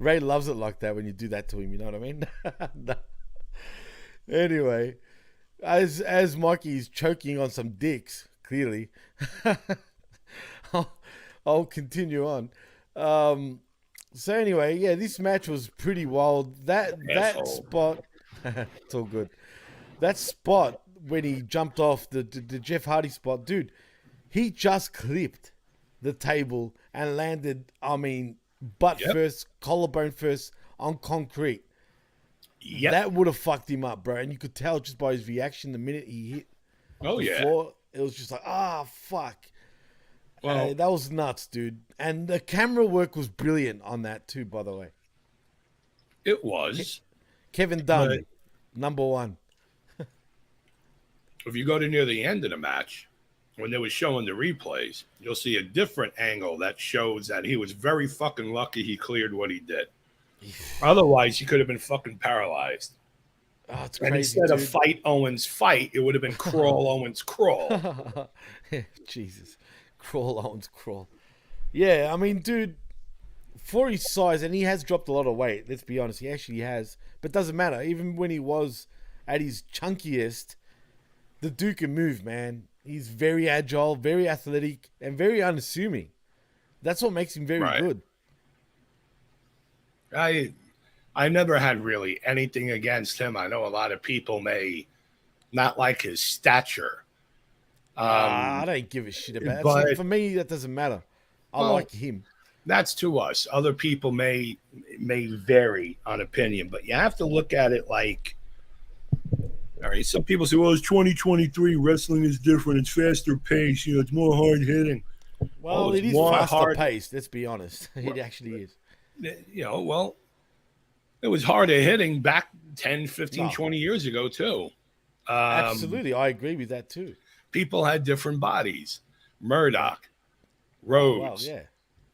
Ray loves it like that when you do that to him, you know what I mean? No. Anyway, as Mikey's choking on some dicks, clearly, I'll continue on. So anyway, yeah, this match was pretty wild. That spot, it's all good. That spot when he jumped off the Jeff Hardy spot, dude, he just clipped the table and landed, butt first, collarbone first on concrete. Yep. That would have fucked him up, bro. And you could tell just by his reaction the minute he hit the floor. It was just like, fuck. Well, that was nuts, dude. And the camera work was brilliant on that too, by the way. It was. Kevin Dunn, number one. If you go to near the end of the match, when they were showing the replays, you'll see a different angle that shows that he was very fucking lucky he cleared what he did. Otherwise, he could have been fucking paralyzed. Oh, it's and crazy, instead dude. of fight Owens fight, it would have been crawl Owens crawl. Jesus. Crawl Owens crawl. Yeah, dude, for his size, and he has dropped a lot of weight, let's be honest, he actually has. But it doesn't matter. Even when he was at his chunkiest, the dude can move, man. He's very agile, very athletic, and very unassuming. That's what makes him very good. I never had really anything against him. I know a lot of people may not like his stature. I don't give a shit about it. But for me, that doesn't matter. I like him. That's to us. Other people may vary on opinion, but you have to look at it like, all right, some people say, well, it's 2023. Wrestling is different. It's faster paced. It's more hard hitting. Well, it is faster paced. Let's be honest. It actually is. Well, it was harder hitting back 10, 15, 20 years ago, too. Absolutely. I agree with that, too. People had different bodies. Murdoch, Rhodes,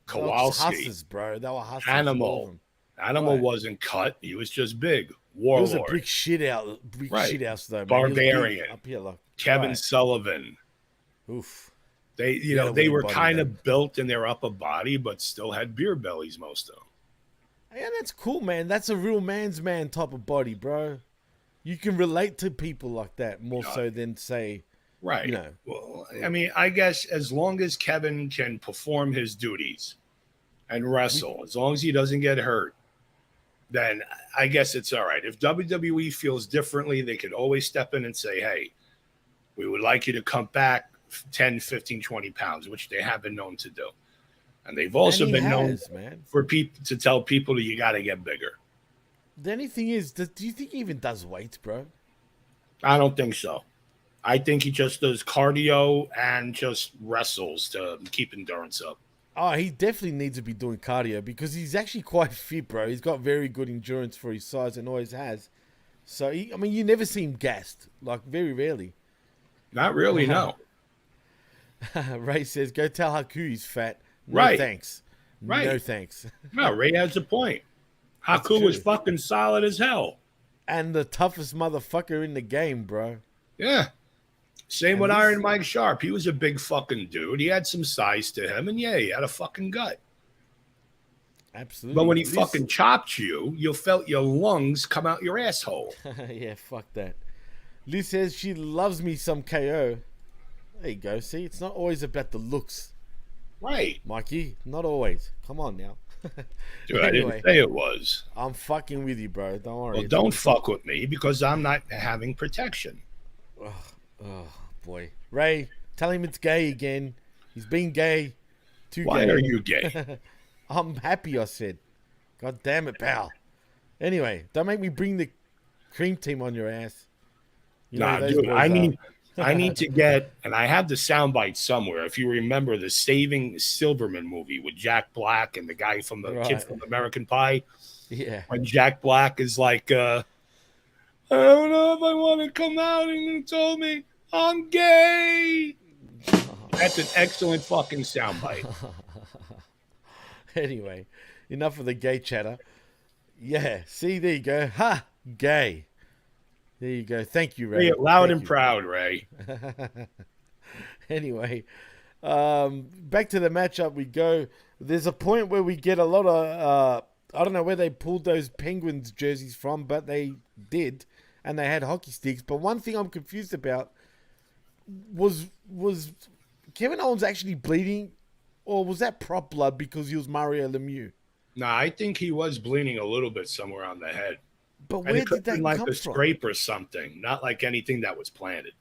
Kowalski. Hustlers, bro. They were hustlers. Animal wasn't cut. He was just big. Warlord. He was a brick shit house, though. Man. Barbarian. Up here, like, Kevin Sullivan. Oof. They were kind of built in their upper body, but still had beer bellies, most of them. Yeah, that's cool, man. That's a real man's man type of body, bro. You can relate to people like that more so than, say, right. Well, I guess as long as Kevin can perform his duties and wrestle, as long as he doesn't get hurt, then I guess it's all right. If WWE feels differently, they could always step in and say, hey, we would like you to come back 10, 15, 20 pounds, which they have been known to do. And they've also been known for people to tell people that you got to get bigger. The only thing is, do you think he even does weights, bro? I don't think so. I think he just does cardio and just wrestles to keep endurance up. Oh, he definitely needs to be doing cardio because he's actually quite fit, bro. He's got very good endurance for his size and always has. So, you never see him gassed. Like, very rarely. Not really, no. Ray says, go tell Haku he's fat. No Right. thanks. Right. No thanks. No, Ray has a point. Haku was fucking solid as hell. And the toughest motherfucker in the game, bro. Yeah. Same And with this- Iron Mike Sharp. He was a big fucking dude. He had some size to him, and yeah, he had a fucking gut. Absolutely. But when he This- fucking chopped you, you felt your lungs come out your asshole. Yeah, fuck that. Liz says she loves me some KO. There you go. See, it's not always about the looks, Right. Mikey. Not always. Come on now. Dude, I didn't say it was. I'm fucking with you, bro. Don't worry. Well, don't fuck with me because I'm not having protection. Oh, boy. Ray, tell him it's gay again. He's been gay. Too Why gay. are you gay? I'm happy, I said. God damn it, pal. Anyway, don't make me bring the cream team on your ass. You know Nah, those dude, boys I need to get, and I have the soundbite somewhere. If you remember the Saving Silverman movie with Jack Black and the guy from the kid Right. from American Pie, Yeah. when Jack Black is like, I don't know if I want to come out, and you told me I'm gay. That's an excellent fucking soundbite. Anyway, enough of the gay chatter. Yeah, see, there you go. Ha! Gay. There you go. Thank you, Ray. Say it loud Thank and you. proud, Ray. Anyway, back to the matchup we go. There's a point where we get a lot of, I don't know where they pulled those Penguins jerseys from, but they did, and they had hockey sticks. But one thing I'm confused about was Kevin Owens actually bleeding, or was that prop blood because he was Mario Lemieux? Nah, I think he was bleeding a little bit somewhere on the head. But And where it could did have that been like come a from? scrape or something, not like anything that was planted.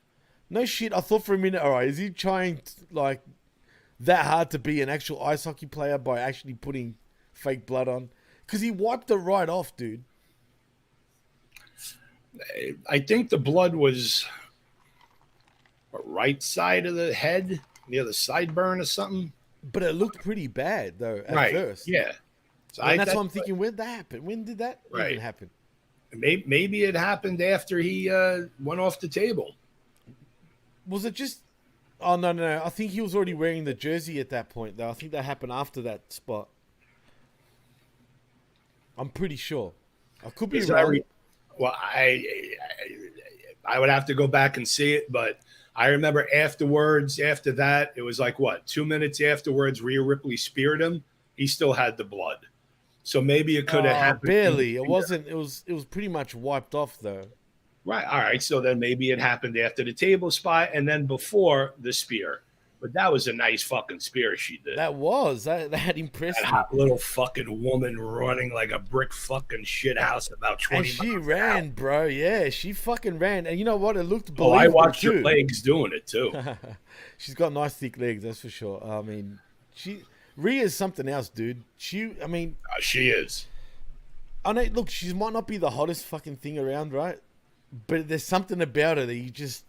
No shit. I thought for a minute, all right, is he trying like that hard to be an actual ice hockey player by actually putting fake blood on? Because he wiped it right off, dude. I think the blood was right side of the head, near the sideburn or something. But it looked pretty bad though at Right. first. Yeah. So And that's why I'm thinking, when did that happen? When did that Right. even happen? Maybe it happened after he went off the table. Was it just? Oh no! I think he was already wearing the jersey at that point, though. I think that happened after that spot. I'm pretty sure. I could be Because I wrong. Well, I would have to go back and see it, but I remember afterwards, after that, it was like what, 2 minutes afterwards, Rhea Ripley speared him. He still had the blood, so maybe it could have happened. Barely. It wasn't. It was pretty much wiped off though. Right. All right. So then maybe it happened after the table spot and then before the spear. But that was a nice fucking spear she did. That impressed That me. hot little fucking woman running like a brick fucking shit house about 20 And she miles an ran, hour. bro. Yeah, she fucking ran. And you know what? It looked Oh, believable I watched too. her legs doing it too. She's got nice thick legs, that's for sure. I mean, Rhea's something else, dude. She She is. I know. Look, she might not be the hottest fucking thing around, right? But there's something about her that you just.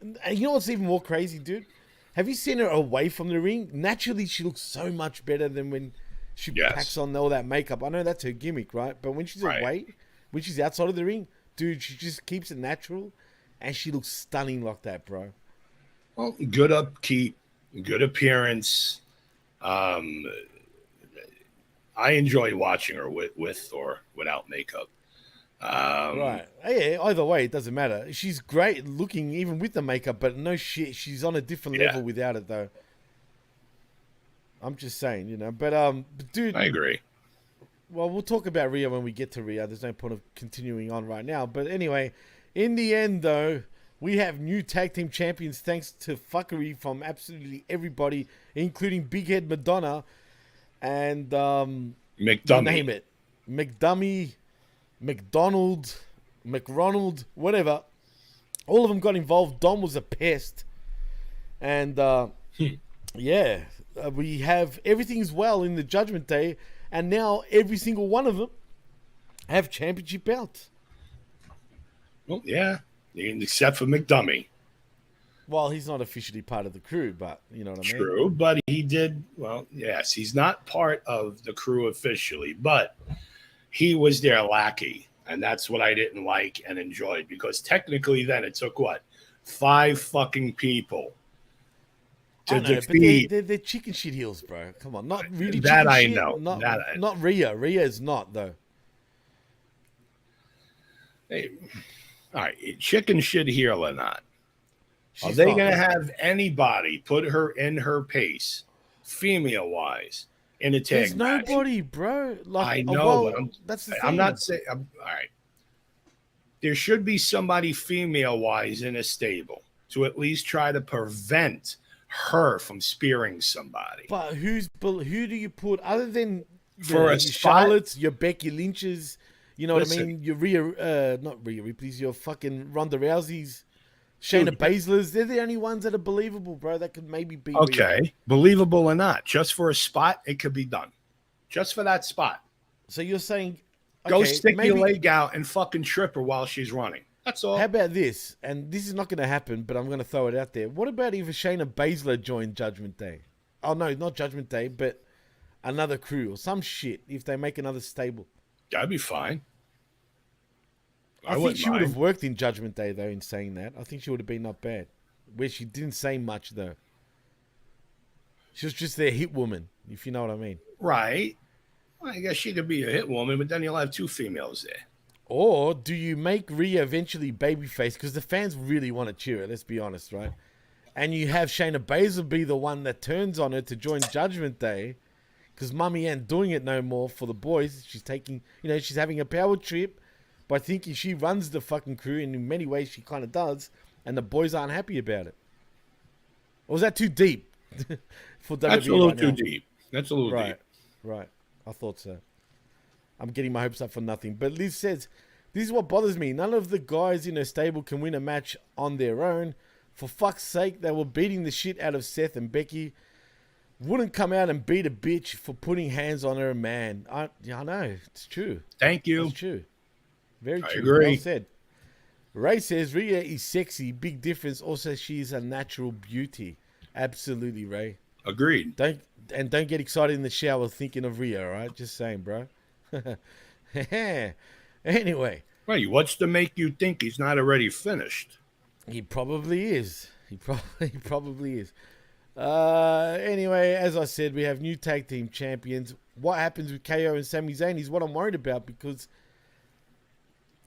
And you know what's even more crazy, dude? Have you seen her away from the ring? Naturally, she looks so much better than when she Yes. packs on all that makeup. I know that's her gimmick, right? But when she's Right. away, when she's outside of the ring, dude, she just keeps it natural, and she looks stunning like that, bro. Well, good upkeep, good appearance. I enjoy watching her with or without makeup. Right. Yeah, either way, it doesn't matter. She's great looking even with the makeup, but no shit, she's on a different Yeah. level without it, though. I'm just saying, you know. But dude, I agree. well, we'll talk about Rhea when we get to Rhea. There's no point of continuing on right now. But anyway, in the end, though, we have new tag team champions thanks to fuckery from absolutely everybody, including Big Head Madonna and McDummy. you name it, McDummy, McDonald, McRonald, whatever. All of them got involved. Dom was a pest, and yeah, we have everything's well in the Judgment Day, and now every single one of them have championship belts. Well, yeah. except for McDummy. Well, he's not officially part of the crew, but you know what I mean? True, but he did, well, yes, he's not part of the crew officially, but he was their lackey. And that's what I didn't like and enjoyed, because technically then it took, 5 fucking people to defeat. But they're chicken shit heels, bro. Come on, not really that chicken I shit. know. Not Rhea. Rhea is not, though. Hey, all right, chicken shit heel or not. She's Are they not, going to man. have anybody put her in her pace, female-wise, in a tag There's match? nobody, bro. Like, I know, well, but that's the thing. I'm not saying. All right. There should be somebody female-wise in a stable to at least try to prevent her from spearing somebody. But who do you put other than For a your spot- Charlottes, your Becky Lynch's, you know Listen. what I mean? Your Rhea, not Rhea Ripley's, your fucking Ronda Rousey's, Shayna Baszler's. They're the only ones that are believable, bro. That could maybe be Okay, Rhea. believable or not, just for a spot, it could be done. Just for that spot. So you're saying, Go okay, stick maybe, your leg out and fucking trip her while she's running. That's all. How about this? And this is not going to happen, but I'm going to throw it out there. What about if Shayna Baszler joined Judgment Day? Oh, no, not Judgment Day, but another crew or some shit if they make another stable. That'd be fine. I think wouldn't she would have mind. worked in Judgment Day, though, in saying that. I think she would have been not bad. Where she didn't say much, though. She was just their hit woman, if you know what I mean. Right. Well, I guess she could be a hit woman, but then you'll have 2 females there. Or do you make Rhea eventually babyface? Because the fans really want to cheer her, let's be honest, right? And you have Shayna Baszler be the one that turns on her to join Judgment Day. Because Mummy ain't doing it no more for the boys. She's taking, she's having a power trip by thinking she runs the fucking crew. And in many ways, she kind of does. And the boys aren't happy about it. Or was that too deep for WWE? That's a little right too now? deep. That's a little deep. Right. I thought so. I'm getting my hopes up for nothing. But Liz says, this is what bothers me. None of the guys in her stable can win a match on their own. For fuck's sake, they were beating the shit out of Seth and Becky. Wouldn't come out and beat a bitch for putting hands on her man. I know. It's true. Thank you. It's true. Very I true. agree. Well said. Ray says, Rhea is sexy. Big difference. Also, she's a natural beauty. Absolutely, Ray. Agreed. Don't get excited in the shower thinking of Rhea, all right? Just saying, bro. Anyway. Right. What's to make you think he's not already finished? He probably is. He probably is. Anyway, as I said, we have new tag team champions. What happens with KO and Sami Zayn is what I'm worried about, because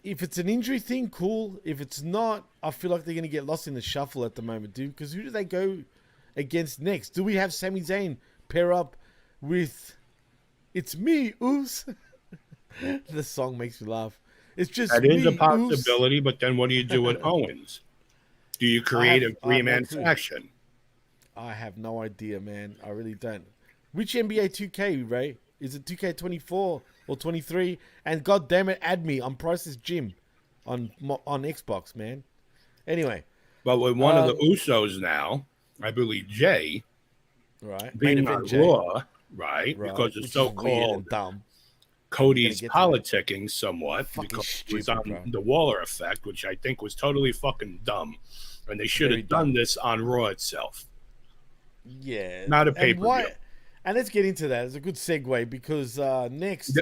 if it's an injury thing, cool. If it's not, I feel like they're going to get lost in the shuffle at the moment, dude. Because who do they go against next? Do we have Sami Zayn pair up with It's Me, Oos? The song makes me laugh. It's just That is me, a possibility, but then what do you do with Owens? Do you create a I have no 3-man clue. faction? I have no idea, man. I really don't. Which NBA 2K, Ray? Is it 2K24 or 23? And god damn it, add me on Price's Gym on Xbox, man. Anyway, But with one of the Usos now, I believe Jay, right. being Main on event Jay. Raw, right? Right, Because which it's is so weird and called dumb. Cody's We're gonna get to politicking somewhat, Fucking because it was stupid, on bro. the Waller effect, which I think was totally fucking dumb. And they should Very have done dumb. this on Raw itself. Yeah. Not a And pay-per-view. why- And let's get into that. It's a good segue, because next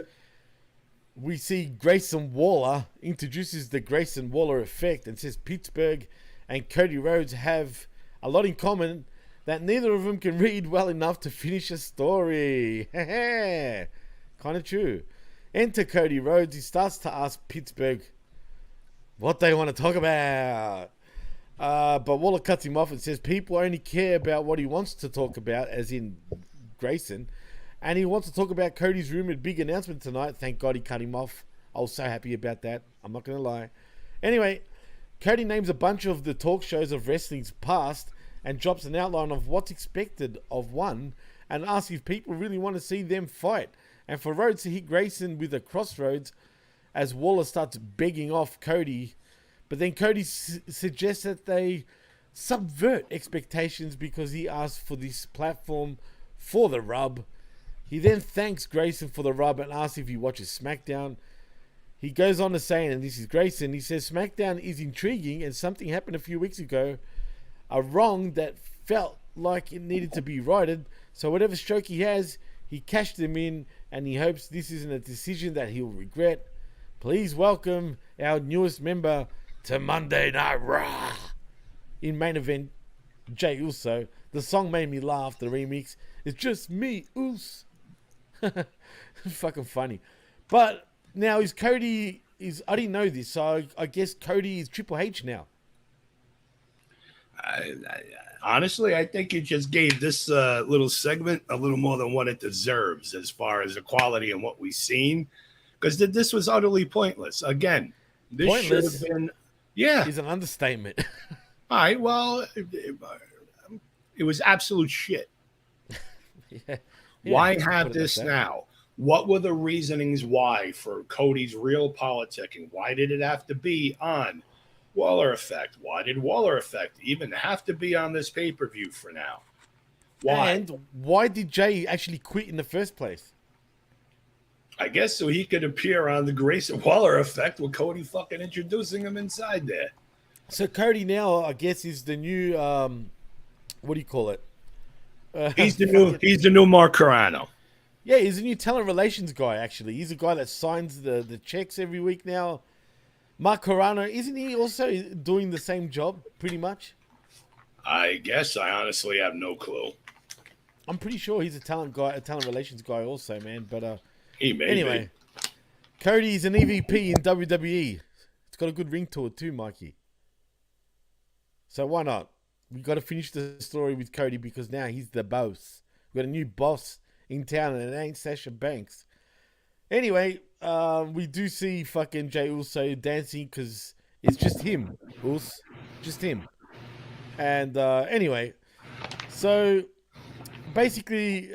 we see Grayson Waller introduces the Grayson Waller effect and says Pittsburgh and Cody Rhodes have a lot in common, that neither of them can read well enough to finish a story. Kind of true. Enter Cody Rhodes. He starts to ask Pittsburgh what they want to talk about. But Waller cuts him off and says people only care about what he wants to talk about, as in Grayson. And he wants to talk about Cody's rumored big announcement tonight. Thank God he cut him off. I was so happy about that. I'm not going to lie. Anyway, Cody names a bunch of the talk shows of wrestling's past and drops an outline of what's expected of one, and asks if people really want to see them fight. And for Rhodes to hit Grayson with a crossroads as Waller starts begging off Cody. But then Cody suggests that they subvert expectations because he asked for this platform for the rub. He then thanks Grayson for the rub and asks if he watches SmackDown. he goes on to say, and this is Grayson, he says, SmackDown is intriguing and something happened a few weeks ago, a wrong that felt like it needed to be righted. So whatever stroke he has, he cashed them in and he hopes this isn't a decision that he'll regret. Please welcome our newest member to Monday Night Raw. In main event, Jey Uso. The song made me laugh, the remix. It's just me, Us. Fucking funny. But now is Cody, I didn't know this, so I guess Cody is Triple H now. Honestly, I think you just gave this little segment a little more than what it deserves as far as the quality and what we've seen. Because this was utterly pointless. Again, this Pointless should have been, yeah. Is an understatement. All right, well, it was absolute shit. Yeah. Why have this now? What were the reasonings why for Cody's real politicking? Why did it have to be on Waller Effect? Why did Waller Effect even have to be on this pay-per-view for now? Why? And why did Jey actually quit in the first place? I guess so he could appear on the Grayson Waller Effect with Cody fucking introducing him inside there. So Cody now, I guess, is the new, what do you call it? He's the new Mark Carano. Yeah, he's a new talent relations guy, actually. He's a guy that signs the checks every week now. Mark Carano, isn't he also doing the same job, pretty much? I guess. I honestly have no clue. I'm pretty sure he's a talent relations guy also, man. But he may anyway, be. Cody's an EVP in WWE. It's got a good ring to it too, Mikey. So why not? We got to finish the story with Cody because now he's the boss. We got a new boss in town, and it ain't Sasha Banks. Anyway, we do see fucking Jey Uso dancing because it's just him, just him. And anyway, so basically,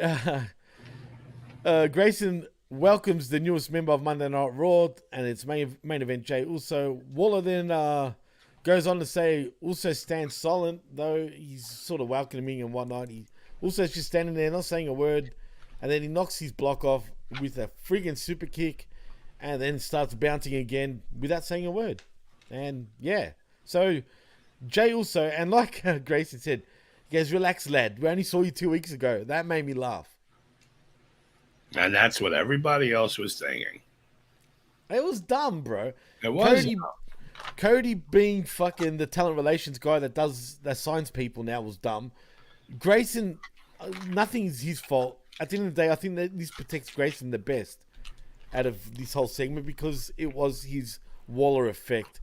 Grayson welcomes the newest member of Monday Night Raw, and it's main event Jey Uso. Waller then goes on to say Uso stands silent, though he's sort of welcoming and whatnot. Uso's just standing there, not saying a word, and then he knocks his block off with a friggin' super kick, and then starts bouncing again without saying a word. And yeah, so Jey Uso, and like Grayson said, he goes, "Relax, lad. We only saw you 2 weeks ago." That made me laugh. And that's what everybody else was thinking. It was dumb, bro. It was. Cody being fucking the talent relations guy that signs people now was dumb. Grayson, nothing's his fault. At the end of the day, I think that this protects Grayson the best out of this whole segment because it was his Waller effect.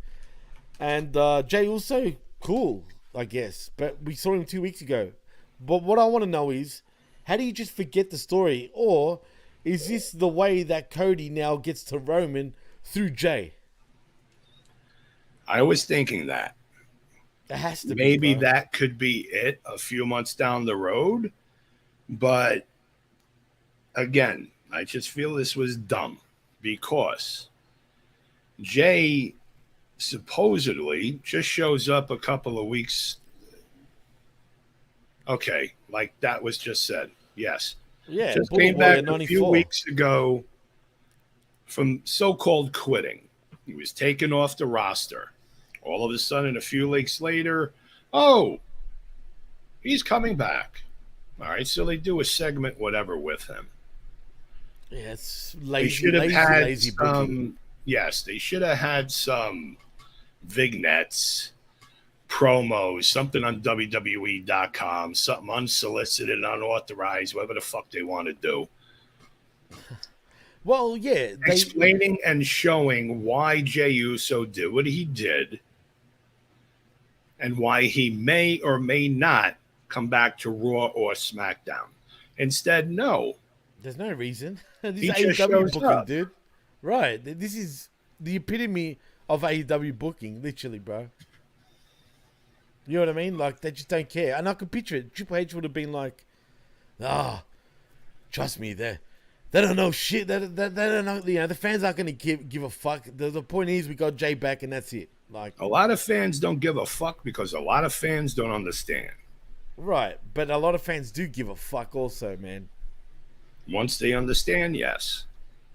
And Jey Uso, cool, I guess. But we saw him 2 weeks ago. But what I want to know is, how do you just forget the story? Or is this the way that Cody now gets to Roman through Jey? I was thinking that. It has to Maybe be, bro. that could be it a few months down the road. But again, I just feel this was dumb because Jey supposedly just shows up a couple of weeks. Okay, like that was just said. Yes. Yeah, just Bullet came Warrior back a 94. few weeks ago from so-called quitting. He was taken off the roster. All of a sudden, a few weeks later, oh, he's coming back. All right, so they do a segment, whatever, with him. Yeah, it's They should have had lazy booking. some. Yes, they should have had some vignettes, promos, something on WWE.com, something unsolicited, unauthorized, whatever the fuck they want to do. Well, yeah. Explaining and showing why Jey Uso did what he did and why he may or may not come back to Raw or SmackDown. Instead, no. There's no reason. This He is just AEW shows booking, up. dude. Right. This is the epitome of AEW booking, literally, bro. You know what I mean? Like, they just don't care. And I could picture it. Triple H would have been like, trust me, they don't know shit. They don't know. You know, the fans aren't going to give a fuck. The point is, we got Jey back, and that's it. Like, A lot of fans don't give a fuck because a lot of fans don't understand. right. But a lot of fans do give a fuck also, man. Once they understand, yes.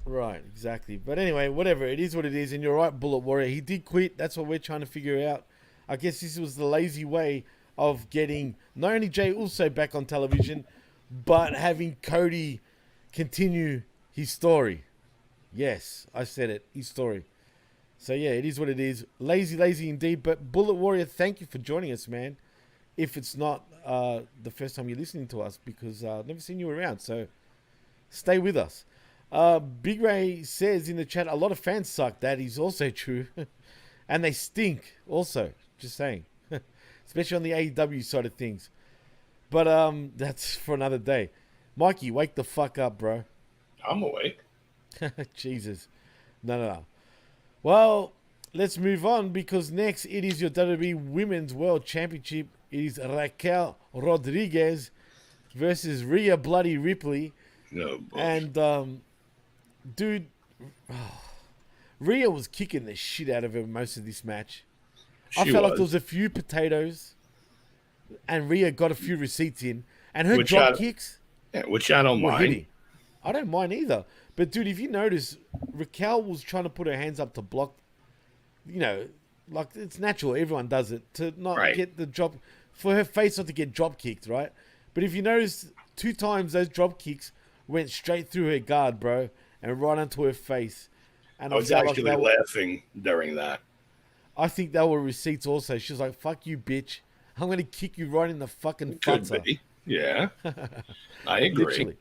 Right, exactly. But anyway, whatever. It is what it is. And you're right, Bullet Warrior. He did quit. That's what we're trying to figure out. I guess this was the lazy way of getting not only Jey Uso back on television, but having Cody continue his story. Yes, I said it. His story. So yeah, it is what it is. Lazy indeed. But Bullet Warrior, thank you for joining us, man. If it's not the first time you're listening to us, because I've never seen you around. So stay with us. Big Ray says in the chat, a lot of fans suck. That is also true. And they stink also. Just saying. Especially on the AEW side of things. But that's for another day. Mikey, wake the fuck up, bro. I'm awake. Jesus. No. Well, let's move on, because next it is your WWE Women's World Championship. It is Raquel Rodriguez versus Rhea Bloody Ripley. No, and dude, Rhea was kicking the shit out of her most of this match. I felt like there was a few potatoes, and Rhea got a few receipts in, and her drop kicks. Yeah, which I don't mind. Hitting. I don't mind either. But dude, if you notice, Raquel was trying to put her hands up to block. You know, like it's natural. Everyone does it to not get the drop, for her face not to get drop kicked, right? But if you notice, 2 times those drop kicks went straight through her guard, bro, and right onto her face. And I was actually laughing during that. I think they were receipts also. She was like, fuck you, bitch. I'm going to kick you right in the fucking Could be. Yeah. I agree. Literally.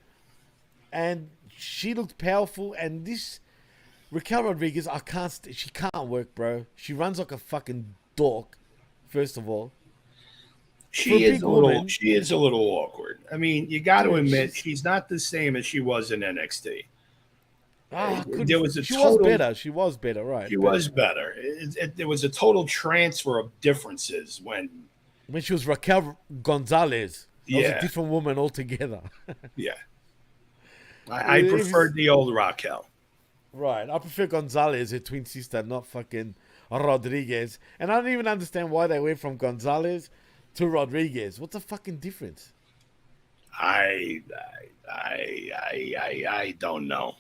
And she looked powerful. And this Raquel Rodriguez, she can't work, bro. She runs like a fucking dork, first of all. She is a little awkward. I mean, you got to admit, she's not the same as she was in NXT. She was better, right? She was better. There was a total transfer of differences when she was Raquel Gonzalez. That was a different woman altogether. Yeah. I preferred the old Raquel. Right. I prefer Gonzalez, her twin sister, not fucking Rodriguez. And I don't even understand why they went from Gonzalez to Rodriguez. What's the fucking difference? I don't know.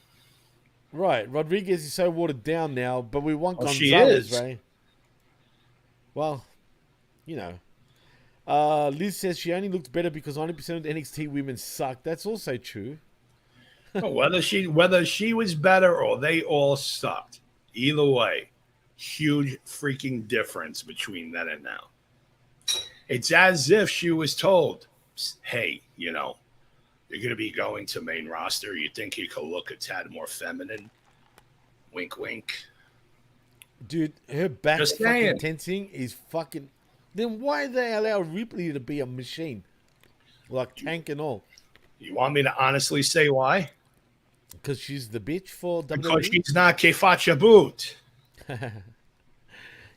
Right, Rodriguez is so watered down now, but we want Gonzalez, right? Well, you know. Liz says she only looks better because 90% of the NXT women suck. That's also true. Whether she was better or they all sucked, either way, huge freaking difference between then and now. It's as if she was told, hey, you know, you're going to be going to main roster. You think you could look a tad more feminine? Wink, wink. Dude, her back fucking tensing is fucking... Then why do they allow Ripley to be a machine? Like tank and all. You want me to honestly say why? Because she's the bitch for WWE? Because she's not Kefacha Boot.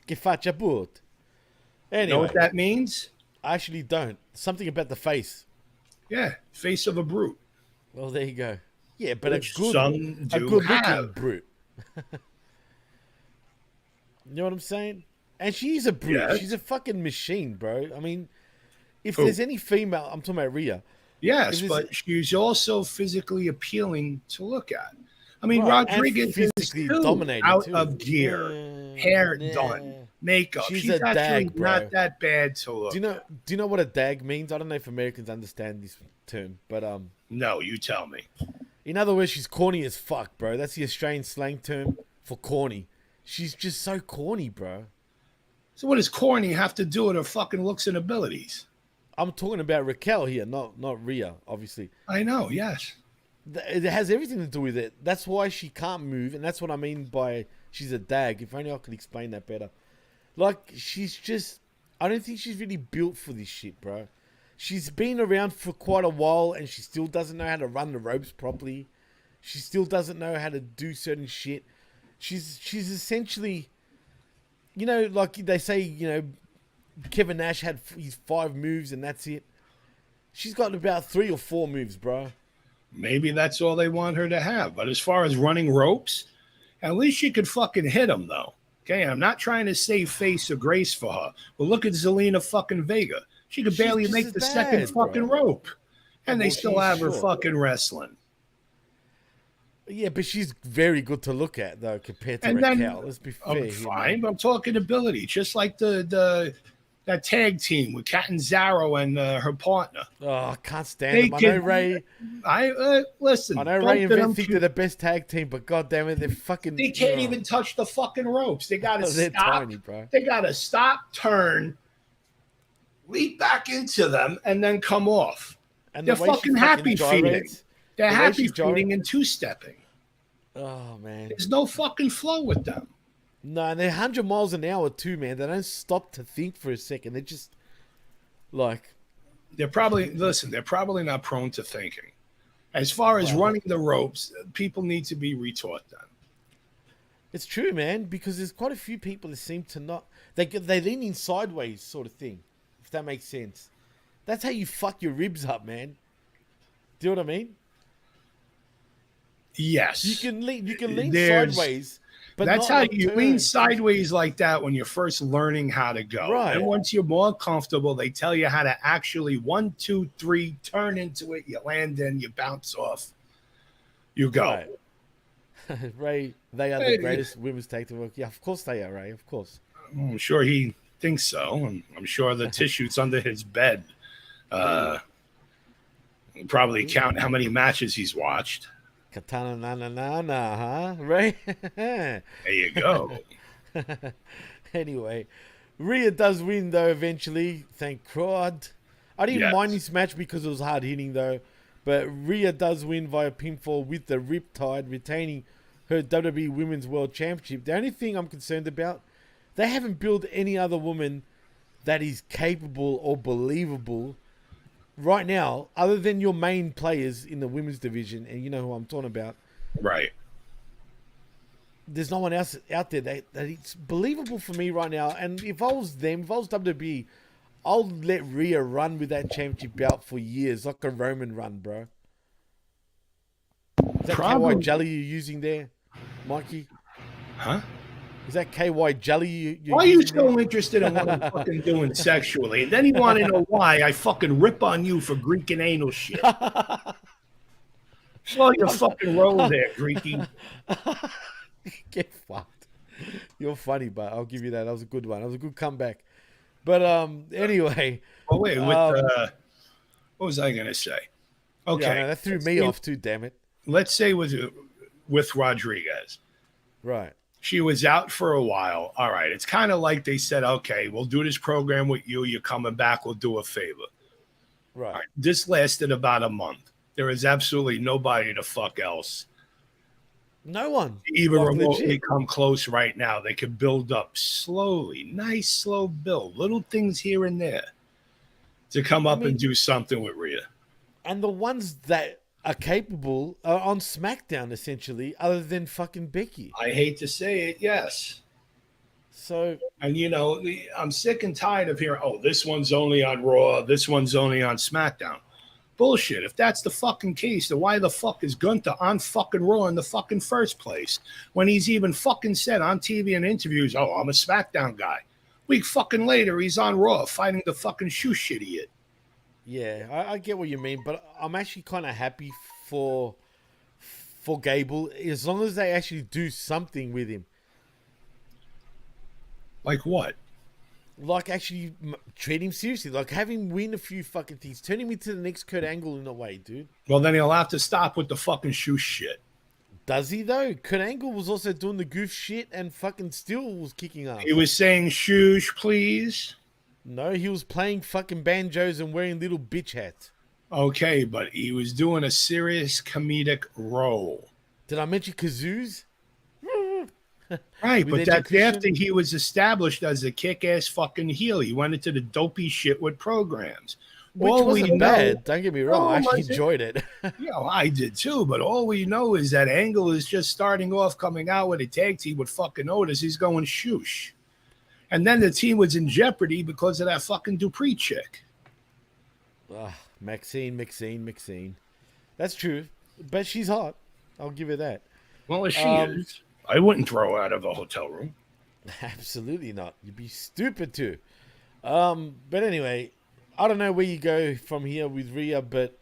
Kefacha Boot. Anyway. You know what that means? I actually don't. Something about the face. Yeah, face of a brute. Well, there you go. Yeah, but a good looking brute. You know what I'm saying? And she's a brute. Yes. She's a fucking machine, bro. I mean, if there's any female, I'm talking about Rhea. Yes, but she's also physically appealing to look at. I mean, Rodriguez is out of gear, hair done, makeup. She's a actually dag, not that bad to look. Do you know what a dag means? I don't know if Americans understand this term, but no, you tell me. In other words, she's corny as fuck, bro. That's the Australian slang term for corny. She's just so corny, bro. So what does corny have to do with her fucking looks and abilities? I'm talking about Raquel here, not Rhea, obviously. I know, yes. It has everything to do with it. That's why she can't move, and that's what I mean by she's a dag. If only I could explain that better. Like, she's just... I don't think she's really built for this shit, bro. She's been around for quite a while, and she still doesn't know how to run the ropes properly. She still doesn't know how to do certain shit. She's essentially... You know, like they say, you know, Kevin Nash had his 5 moves, and that's it. She's got about 3 or 4 moves, bro. Maybe that's all they want her to have. But as far as running ropes, at least she could fucking hit them, though. Okay, I'm not trying to save face or grace for her. But look at Zelina fucking Vega. She could barely make the second fucking rope. And they still have her fucking wrestling. Yeah, but she's very good to look at, though, compared to And Raquel. then Let's be fair. I'm here, fine. man. But I'm talking ability, just like that tag team with Catanzaro and her partner. Oh, I can't stand They them. I know can- Ray. Listen. I know both Ray of and them Vince think they're the best tag team, but goddamn it, they're fucking. They can't oh. even touch the fucking ropes. They gotta They're stop. tiny, bro. They gotta stop, turn, leap back into them, and then come off. And They're the way she fucking happy feeding. gyrates, They're the way happy she gyrates- feeding and two-stepping. Oh man. There's no fucking flow with them. No, and they're 100 miles an hour too, man. They don't stop to think for a second. They're just like. They're probably not prone to thinking. As far as running the ropes, people need to be retaught that. It's true, man, because there's quite a few people that seem to not. They lean in sideways, sort of thing, if that makes sense. That's how you fuck your ribs up, man. Do you know what I mean? Yes. You can lean There's- sideways, but That's not how like you turn. lean sideways like that when you're first learning how to go. Right. And once you're more comfortable, they tell you how to actually 1, 2, 3, turn into it. You land in, you bounce off, you go. Right. Ray, they are the greatest women's tag team. Yeah, of course they are, Ray. Of course. I'm sure he thinks so, and I'm sure the tissues under his bed probably count how many matches he's watched. Katana na, huh? Ray? There you go. Anyway, Rhea does win, though, eventually. Thank God. I didn't Yes. mind this match because it was hard hitting, though. But Rhea does win via pinfall with the Riptide, retaining her WWE Women's World Championship. The only thing I'm concerned about, they haven't built any other woman that is capable or believable right now, other than your main players in the women's division, and you know who I'm talking about. Right. There's no one else out there that it's believable for me right now. And if I was them, if I was WWE, I'll let Rhea run with that championship belt for years, like a Roman run, bro. Is that Probably. KY jelly you're using there, Mikey? Huh? Is that KY jelly you're Why are you using so there? interested in what I'm fucking doing sexually? And then you want to know why I fucking rip on you for Greek and anal shit. Slow your fucking roll there, Greeky. Get fucked. You're funny, but I'll give you that. That was a good one. That was a good comeback. But anyway. Oh wait, what was I gonna say? Okay, Yeah, no, that threw me off too, damn it. Let's say with Rodriguez, Right. she was out for a while. All right, it's kind of like they said, okay, we'll do this program with you. You're coming back. We'll do a favor. Right. All right, this lasted about a month. There is absolutely nobody the fuck else No one. even Like, remotely legit. come close right now. They could build up slowly, nice slow build, little things here and there to come up and do something with Rhea. And the ones that are capable are on SmackDown, essentially, other than fucking Becky. I hate to say it, yes. So, And you know, I'm sick and tired of hearing, oh, this one's only on Raw, this one's only on SmackDown. Bullshit. If that's the fucking case, then why the fuck is Gunther on fucking Raw in the fucking first place? When he's even fucking said on TV and interviews, oh, I'm a SmackDown guy. Week fucking later, he's on Raw fighting the fucking shoe shit idiot. yeah, I get what you mean, but I'm actually kind of happy for Gable, as long as they actually do something with him. Like what? Like, actually treat him seriously. Like, have him win a few fucking things. Turn him into the next Kurt Angle in a way, dude. Well, then he'll have to stop with the fucking shoe shit. Does he, though? Kurt Angle was also doing the goof shit and fucking still was kicking ass. He was saying shoes, please. No, he was playing fucking banjos and wearing little bitch hats. Okay, but he was doing a serious comedic role. Did I mention kazoos? Right, With but that's education? after he was established as a kick-ass fucking heel. He went into the dopey shit with programs. Which All we wasn't know- bad. Don't get me wrong. I actually was it? enjoyed it. Yeah, I did too, but all we know is that Angle is just starting off coming out with a tag team with fucking Otis. He's going shoosh. And then the team was in jeopardy because of that fucking Dupree chick. Maxine. That's true. But she's hot. I'll give her that. Well, if she is, I wouldn't throw her out of a hotel room. Absolutely not. You'd be stupid too. But anyway, I don't know where you go from here with Rhea, but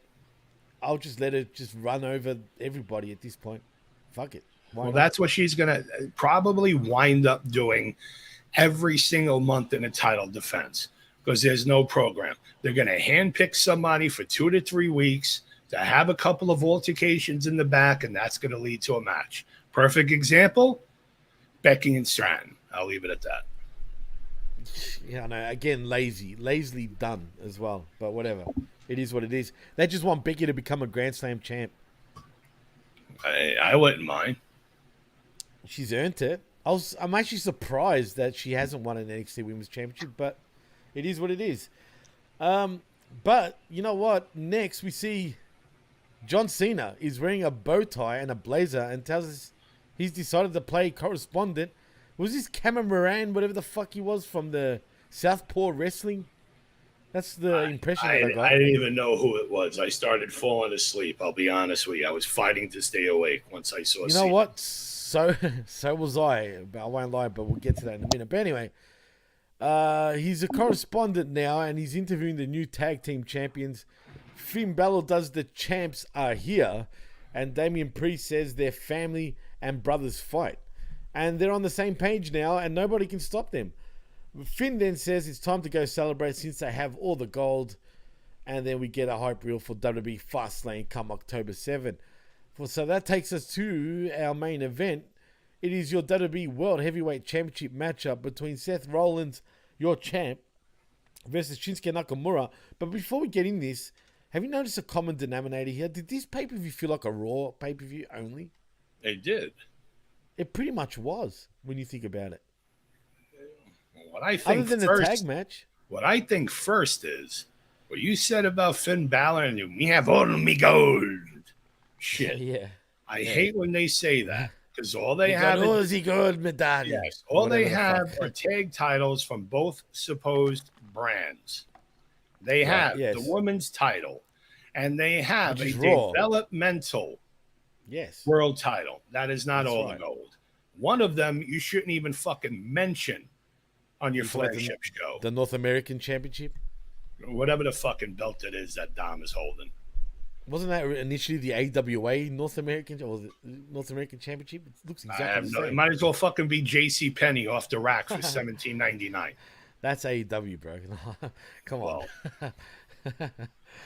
I'll just let her just run over everybody at this point. Fuck it. Why Well, not? that's what she's going to probably wind up doing every single month in a title defense because there's no program. They're going to handpick somebody for 2 to 3 weeks to have a couple of altercations in the back, and that's going to lead to a match. Perfect example, Becky and Stratton. I'll leave it at that. Yeah, no, again, lazily done as well, but whatever. It is what it is. They just want Becky to become a Grand Slam champ. I wouldn't mind. She's earned it. I'm actually surprised that she hasn't won an NXT Women's Championship, but it is what it is. But you know what? Next, we see John Cena is wearing a bow tie and a blazer and tells us he's decided to play correspondent. Was this Cameron Moran, whatever the fuck he was from the Southpaw Wrestling? That's the impression that I got. I didn't even know who it was. I started falling asleep. I'll be honest with you. I was fighting to stay awake once I saw. You know what? So was I. I won't lie, but we'll get to that in a minute. But anyway, he's a correspondent now, and he's interviewing the new tag team champions. Finn Balor does the champs are here, and Damian Priest says their family and brothers fight. And they're on the same page now, and nobody can stop them. Finn then says it's time to go celebrate since they have all the gold. And then we get a hype reel for WWE Fastlane come October 7. So that takes us to our main event. It is your WWE World Heavyweight Championship matchup between Seth Rollins, your champ, versus Shinsuke Nakamura. But before we get in this, have you noticed a common denominator here? Did this pay-per-view feel like a Raw pay-per-view only? It did. It pretty much was when you think about it. What I think other than first, the tag match. What I think first is what you said about Finn Balor and we have all me gold. Shit. Yeah. I hate when they say that because all they have is gold medallion. Yes, all they have are tag titles from both supposed brands. They have the women's title, and they have a developmental world title. That is not all the gold. One of them you shouldn't even fucking mention on your flagship show. The North American Championship? Whatever the fucking belt it is that Dom is holding. Wasn't that initially the AWA North American Championship? It looks exactly the same. It might as well fucking be J.C. Penney off the rack for $17.99. That's AEW, bro. Come on.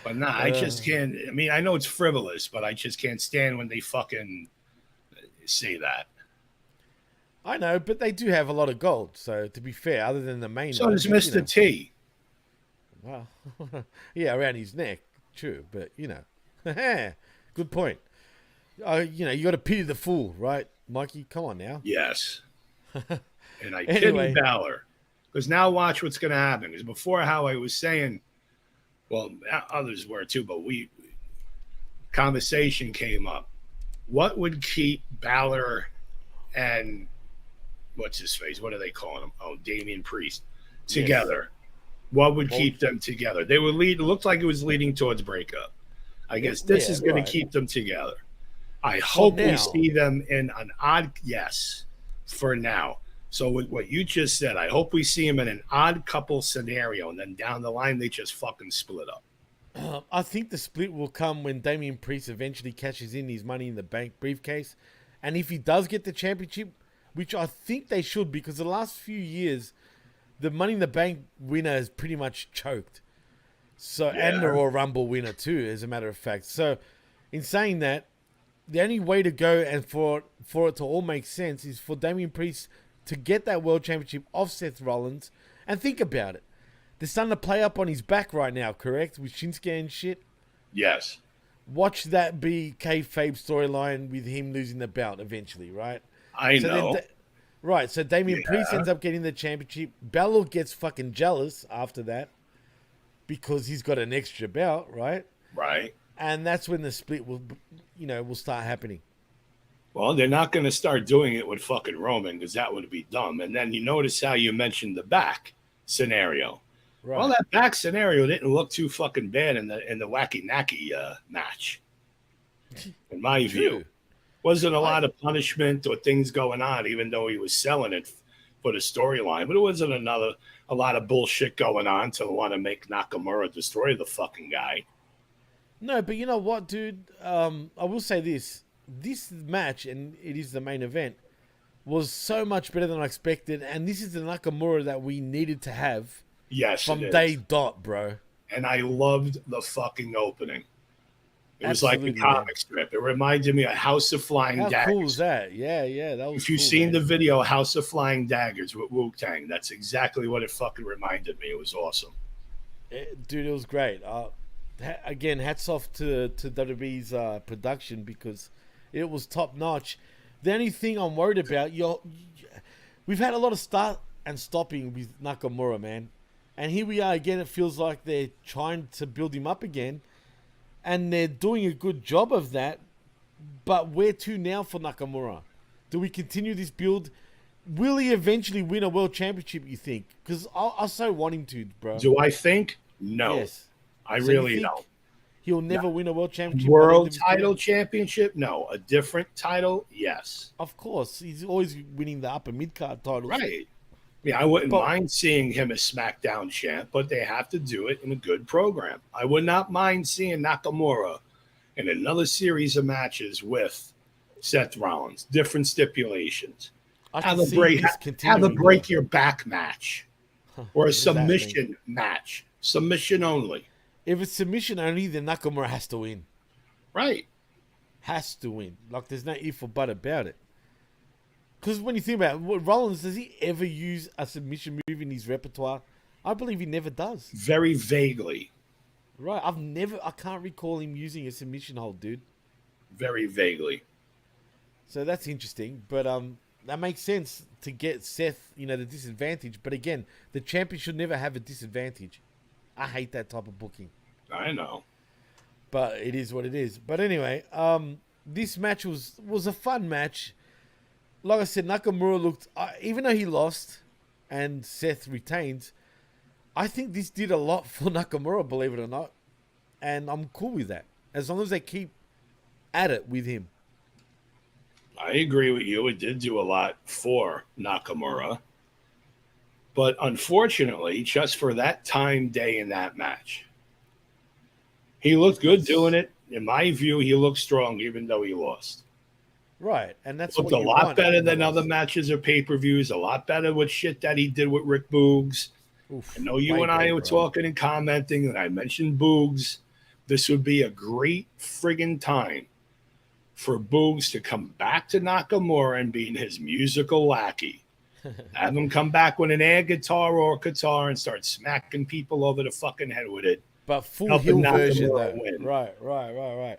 But nah, I just can't. I mean, I know it's frivolous, but I just can't stand when they fucking say that. I know, but they do have a lot of gold. So to be fair, other than the main, so does Mr. T. Well, yeah, around his neck, true, but you know, good point. You got to pity the fool, right, Mikey? Come on now. Yes. And I pity Balor because now watch what's going to happen. Because before, how I was saying, well, others were too, but conversation came up. What would keep Balor and what's his face? What do they call him? Oh, Damian Priest together. Yes. What would keep them together? They would lead. It looked like it was leading towards breakup. I guess this is going to keep them together. I hope we see them in an odd for now. So with what you just said, I hope we see them in an odd couple scenario, and then down the line they just fucking split up. I think the split will come when Damian Priest eventually cashes in his Money in the Bank briefcase, and if he does get the championship, which I think they should, because the last few years, the Money in the Bank winner has pretty much choked. So, and the Royal Rumble winner too, as a matter of fact. So, in saying that, the only way to go and for it to all make sense is for Damian Priest to get that World Championship off Seth Rollins. And think about it. They're starting to play up on his back right now, correct? With Shinsuke and shit? Yes. Watch that be kayfabe storyline with him losing the belt eventually, right? I know. Right, so Damian Priest ends up getting the championship. Balor gets fucking jealous after that because he's got an extra belt, right? Right. And that's when the split will start happening. Well, they're not going to start doing it with fucking Roman because that would be dumb. And then you notice how you mentioned the back scenario. Right. Well, that back scenario didn't look too fucking bad in the Wacky Nacky match. In my view. Wasn't a lot of punishment or things going on, even though he was selling it for the storyline. But it wasn't a lot of bullshit going on to want to make Nakamura destroy the fucking guy. No, but you know what, dude? I will say this. this match, and it is the main event, was so much better than I expected. And this is the Nakamura that we needed to have Yes, from it is. day dot, bro. And I loved the fucking opening. It was Absolutely, like a comic strip. It reminded me of House of Flying How Daggers. cool is that? Yeah, that was If you've cool, seen man. the video House of Flying Daggers with Wu-Tang, that's exactly what it fucking reminded me. It was awesome. Dude, it was great. Again, hats off to WWE's production because it was top notch. The only thing I'm worried about, we've had a lot of start and stopping with Nakamura, man. And here we are again. It feels like they're trying to build him up again. And they're doing a good job of that. But where to now for Nakamura? Do we continue this build? Will he eventually win a world championship, you think? Because I so want him to, bro. Do I think? No. Yes. I So really you think don't. He'll never win a world championship. by the end World of his title career? championship? No. A different title? Yes. Of course. He's always winning the upper mid-card titles. Right. Yeah, I wouldn't But- mind seeing him as SmackDown champ, but they have to do it in a good program. I would not mind seeing Nakamura in another series of matches with Seth Rollins, different stipulations. I Have can a see break, this have a continuing, break though. your back match, or a What does that mean? submission match, submission only. If it's submission only, then Nakamura has to win. Right. Has to win. Like, there's no if or but about it. Because when you think about it, Rollins, does he ever use a submission move in his repertoire? I believe he never does. Very vaguely. Right. I can't recall him using a submission hold, dude. Very vaguely. So that's interesting. But that makes sense to get Seth, the disadvantage. But again, the champion should never have a disadvantage. I hate that type of booking. I know. But it is what it is. But anyway, this match was a fun match. Like I said, Nakamura looked, even though he lost and Seth retained, I think this did a lot for Nakamura, believe it or not. And I'm cool with that. As long as they keep at it with him. I agree with you. It did do a lot for Nakamura. But unfortunately, just for that time day in that match, he looked good doing it. In my view, he looked strong even though he lost. Right. And that's Looked what a you lot want. better than other matches or pay-per-views, a lot better with shit that he did with Rick Boogs. Oof, I know you way and I better, were bro. talking and commenting, and I mentioned Boogs. This would be a great friggin' time for Boogs to come back to Nakamura and being his musical lackey. Have him come back with an air guitar or guitar and start smacking people over the fucking head with it. But full Helping heel version, Nakamura though. win. Right.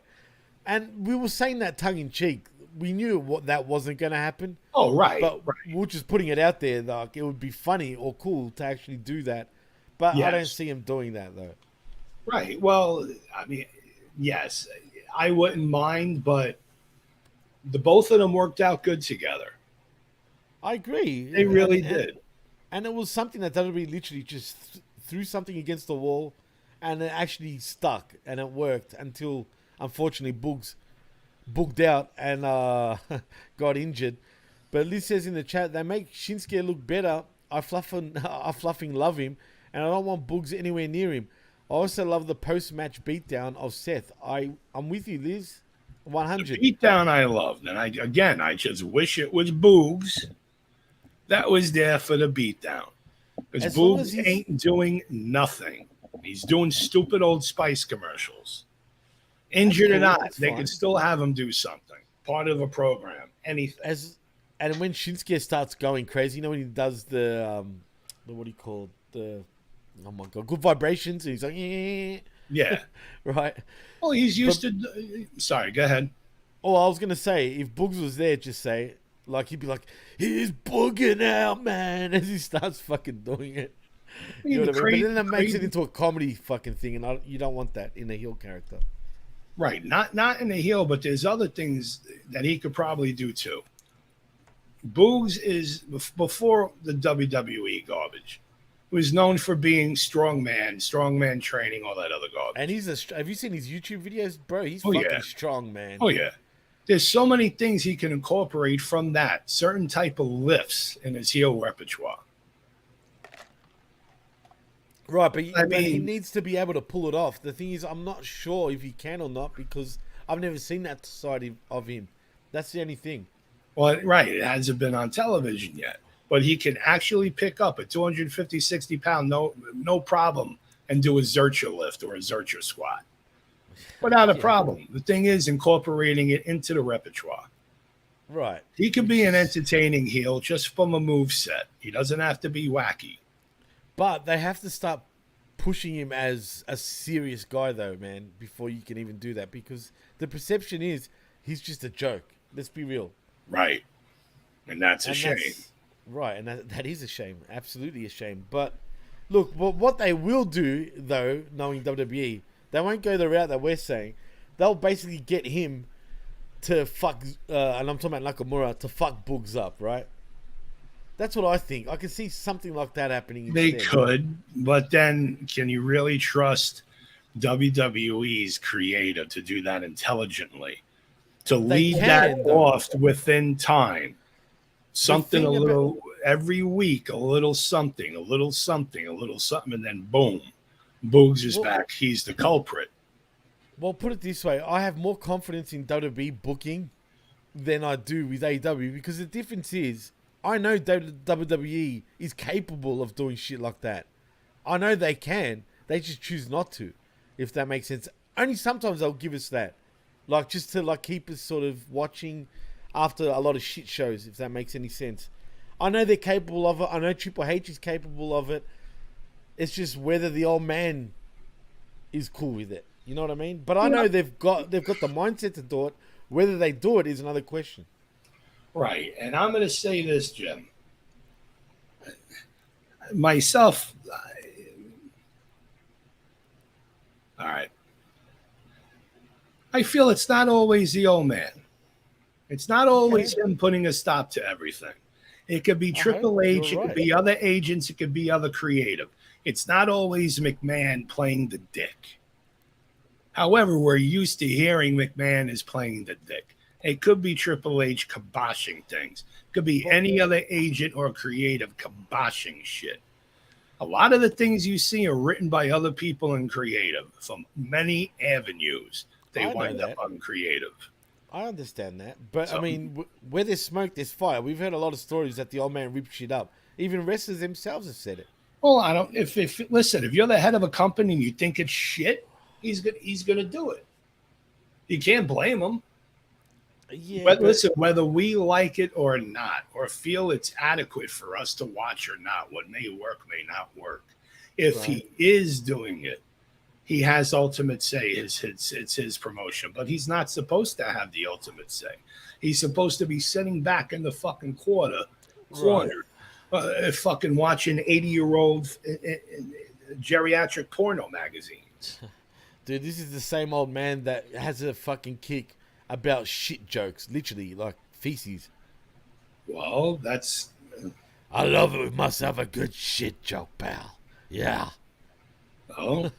And we were saying that tongue in cheek. We knew that wasn't going to happen. Oh, right. But right. we're just putting it out there. Like, it would be funny or cool to actually do that. But I don't Yes. see him doing that, though. Right. Well, I mean, yes, I wouldn't mind, but the both of them worked out good together. I agree. They really did. And it was something that WWE literally just threw something against the wall and it actually stuck and it worked until, unfortunately, Boogs booked out and got injured. But Liz says in the chat, they make Shinsuke look better. I fluffing love him and I don't want Boogs anywhere near him. I also love the post-match beatdown of Seth. I'm with you, Liz. 100. Beatdown I loved. And I just wish it was Boogs that was there for the beatdown. Because As long as Boogs he's- ain't doing nothing. He's doing stupid Old Spice commercials. Injured or cool, not, that's they fine. can still have him do something. Part of a program. Anything. And when Shinsuke starts going crazy, when he does the what do you call it? Oh my god, good vibrations, and he's like, Yeah. right. Well, he's used to. Sorry, go ahead. Oh, I was gonna say, if Boogs was there, just say, like, he'd be like, he's booging out, man, as he starts fucking doing it. You know what I mean? But then that makes it into a comedy fucking thing, and you don't want that in a heel character. Right, not in the heel, but there's other things that he could probably do too. Boogs is before the WWE garbage. He was known for being strongman training, all that other garbage. And have you seen his YouTube videos, bro? He's Oh, fucking yeah. strong, man. Oh yeah, there's so many things he can incorporate from that certain type of lifts in his heel repertoire. Right, but he mean- needs to be able to pull it off. The thing is, I'm not sure if he can or not because I've never seen that side of him. That's the only thing. Well, right. It hasn't been on television yet. But he can actually pick up a 250, 60-pound, no problem, and do a Zercher lift or a Zercher squat without a problem. The thing is incorporating it into the repertoire. Right. He could be an entertaining heel just from a move set. He doesn't have to be wacky. But they have to start pushing him as a serious guy, though, man, before you can even do that. Because the perception is he's just a joke. Let's be real. Right. And that's a shame. Right, and that is a shame. Absolutely a shame. But look, what they will do, though, knowing WWE, they won't go the route that we're saying. They'll basically get him to fuck, and I'm talking about Nakamura, to fuck Boogs up, right? That's what I think. I can see something like that happening instead. They could, but then can you really trust WWE's creator to do that intelligently? To lead that off within time? Something a little every week, a little something, a little something, a little something, and then boom, Boogs is back. He's the culprit. Well, put it this way: I have more confidence in WWE booking than I do with AEW, because the difference is I know WWE is capable of doing shit like that. I know they can. They just choose not to, if that makes sense. Only sometimes they'll give us that, like just to like keep us sort of watching after a lot of shit shows, if that makes any sense. I know they're capable of it. I know Triple H is capable of it. It's just whether the old man is cool with it. You know what I mean? But I know they've got the mindset to do it. Whether they do it is another question. Right. And I'm going to say this, Jim. Myself, all right. I feel it's not always the old man. It's not always him putting a stop to everything. It could be Triple H. It could be other agents. It could be other creative. It's not always McMahon playing the dick. However, we're used to hearing McMahon is playing the dick. It could be Triple H kiboshing things. It could be any other agent or creative kiboshing shit. A lot of the things you see are written by other people in creative from many avenues. They wind up on creative. I understand that, but I mean, where there's smoke, there's fire. We've heard a lot of stories that the old man ripped shit up. Even wrestlers themselves have said it. Well, I don't. If listen, if you're the head of a company and you think it's shit, he's gonna do it. You can't blame him. Yeah. But listen, whether we like it or not, or feel it's adequate for us to watch or not, what may work may not work. If he is doing it, he has ultimate say. It's his promotion, but he's not supposed to have the ultimate say. He's supposed to be sitting back in the fucking corner, fucking watching 80-year-old geriatric porno magazines. Dude, this is the same old man that has a fucking kick about shit jokes, literally like feces. Well, that's. I love it. We must have a good shit joke, pal. Yeah. Oh.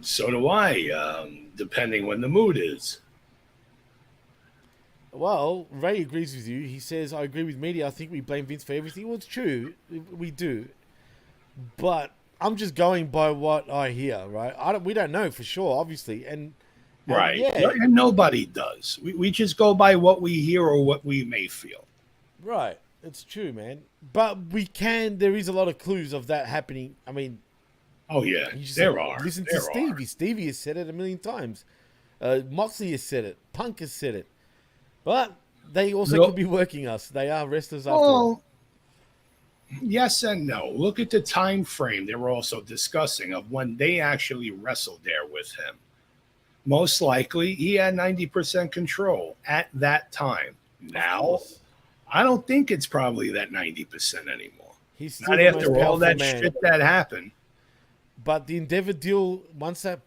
So do I, depending when the mood is. Well, Ray agrees with you. He says, I agree with media. I think we blame Vince for everything. Well, it's true. We do. But I'm just going by what I hear, right? We don't know for sure, obviously. And And nobody does. We just go by what we hear or what we may feel. Right. It's true, man. But there is a lot of clues of that happening. I mean, oh, yeah, there are. Listen to Stevie. Stevie has said it a million times. Moxley has said it. Punk has said it. But they also could be working us. They are wrestlers after all. Yes and no. Look at the time frame they were also discussing of when they actually wrestled there with him. Most likely, he had 90% control at that time. Now, I don't think it's probably that 90% anymore. He's not after all that shit that happened. But the Endeavor deal, once that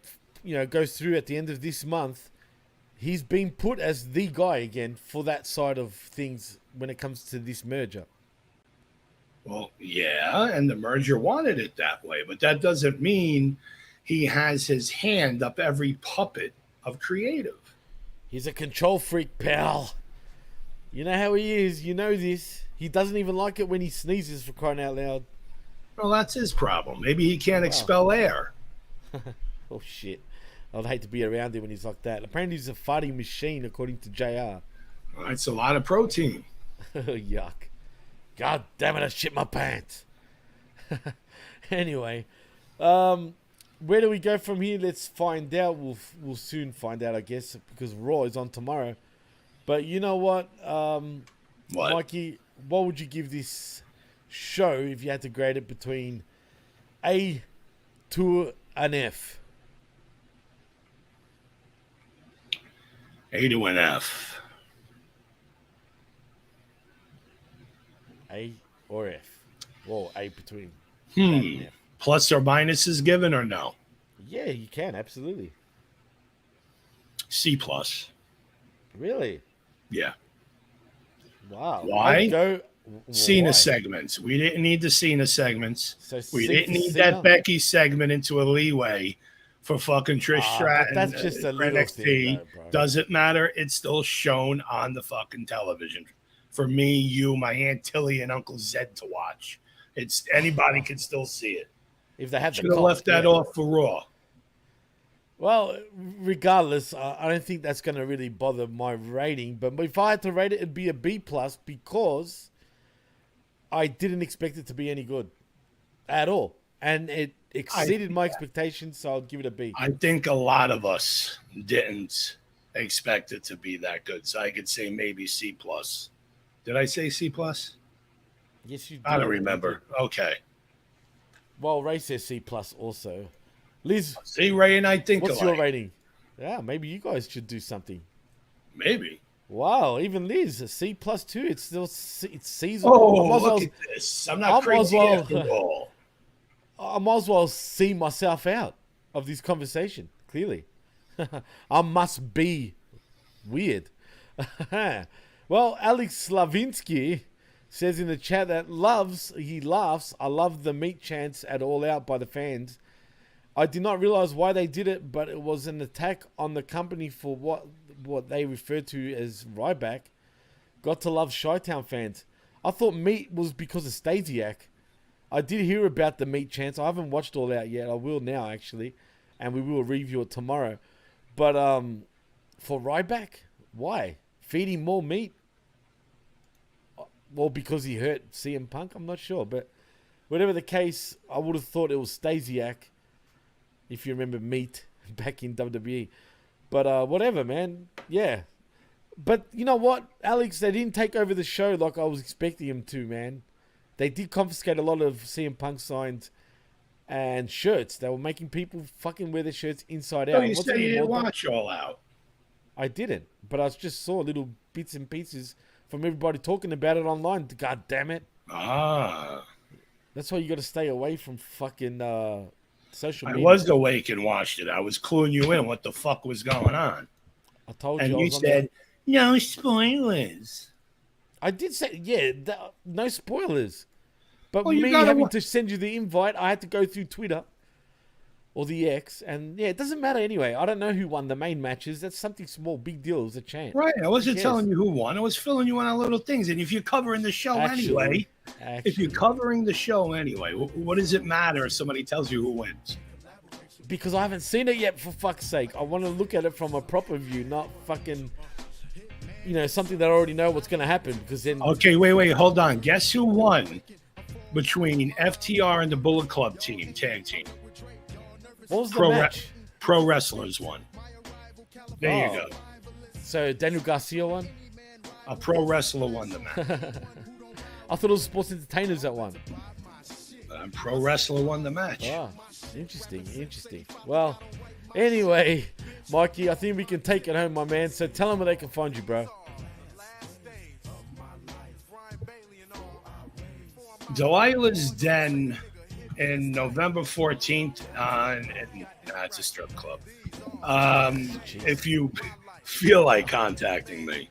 goes through at the end of this month, he's been put as the guy again for that side of things when it comes to this merger. Well, yeah, and the merger wanted it that way, but that doesn't mean he has his hand up every puppet of creative. He's a control freak, pal. You know how he is. You know this. He doesn't even like it when he sneezes, for crying out loud. Well, that's his problem. Maybe he can't expel air. Oh, shit. I'd hate to be around him when he's like that. Apparently, he's a farting machine, according to JR. That's a lot of protein. Yuck. God damn it, I shit my pants. Anyway, where do we go from here? Let's find out. We'll soon find out, I guess, because Raw is on tomorrow. But you know what? What? Mikey, what would you give this show if you had to grade it between A to an F? A to an F. A or F? Well, A between A and F. Plus or minus is given or no? Yeah, you can, absolutely. C plus. Really? Yeah. Wow. Why? I'd go, Cena why? segments. We didn't need the Cena segments. So We C didn't for need Cena? that Becky segment into a leeway for fucking Trish Stratton. but that's just a little NXT. thing, though, bro. Doesn't matter. It's still shown on the fucking television for me, you, my Aunt Tilly, and Uncle Zed to watch. It's anybody can still see it. If they had the Should have left that off for Raw. Well, regardless, I don't think that's going to really bother my rating. But if I had to rate it, it'd be a B plus because I didn't expect it to be any good at all, and it exceeded my expectations. So I'll give it a B. I think a lot of us didn't expect it to be that good, so I could say maybe C plus. Did I say C plus? Yes, you. Did. I don't remember. Okay. Well, Ray says C plus also. Liz, See, Ray and I think what's alike. your rating? Yeah, maybe you guys should do something. Maybe. Wow, even Liz, a C plus too. It's still it's seasonal. Oh, look at this. I'm not crazy after all. I might as well see myself out of this conversation, clearly. I must be weird. Well, Alex Slavinsky says in the chat that he laughs. I love the meat chants at All Out by the fans. I did not realize why they did it, but it was an attack on the company for what they refer to as Ryback. Got to love Chi-Town fans. I thought meat was because of Stasiak. I did hear about the meat chants. I haven't watched All Out yet. I will now, actually. And we will review it tomorrow. But for Ryback, why? Feed him more meat? Well, because he hurt CM Punk? I'm not sure. But whatever the case, I would have thought it was Stasiak. If you remember Meat back in WWE. But whatever, man. Yeah. But you know what, Alex? They didn't take over the show like I was expecting them to, man. They did confiscate a lot of CM Punk signs and shirts. They were making people fucking wear their shirts inside out. Oh, you What's said you even didn't more watch All Out. I didn't. But I just saw little bits and pieces from everybody talking about it online. God damn it. Ah. That's why you got to stay away from fucking social media. I was awake and watched it. I was cluing you in what the fuck was going on. I told you. And I you was on said, no spoilers. I did say, yeah, no spoilers. But Well, you me gotta having to send you the invite, I had to go through Twitter or the X. And yeah, it doesn't matter anyway. I don't know who won the main matches. That's something small. Big deal. It was a chant. Right. I wasn't Who cares? telling you who won. I was filling you in on little things. And if you're covering the show anyway, if you're covering the show anyway, what does it matter if somebody tells you who wins? Because I haven't seen it yet, for fuck's sake. I want to look at it from a proper view, not fucking, something that I already know what's going to happen. Because then... Okay, wait, hold on. Guess who won between FTR and the Bullet Club team, tag team? What was the match? Pro Wrestlers won. There you go. So Daniel Garcia won? A pro wrestler won the match. I thought it was Sports Entertainers that won. Pro wrestler won the match. Oh, interesting. Well, anyway, Mikey, I think we can take it home, my man. So tell them where they can find you, bro. Delilah's Den in November 14th. It's a strip club. If you feel like contacting me,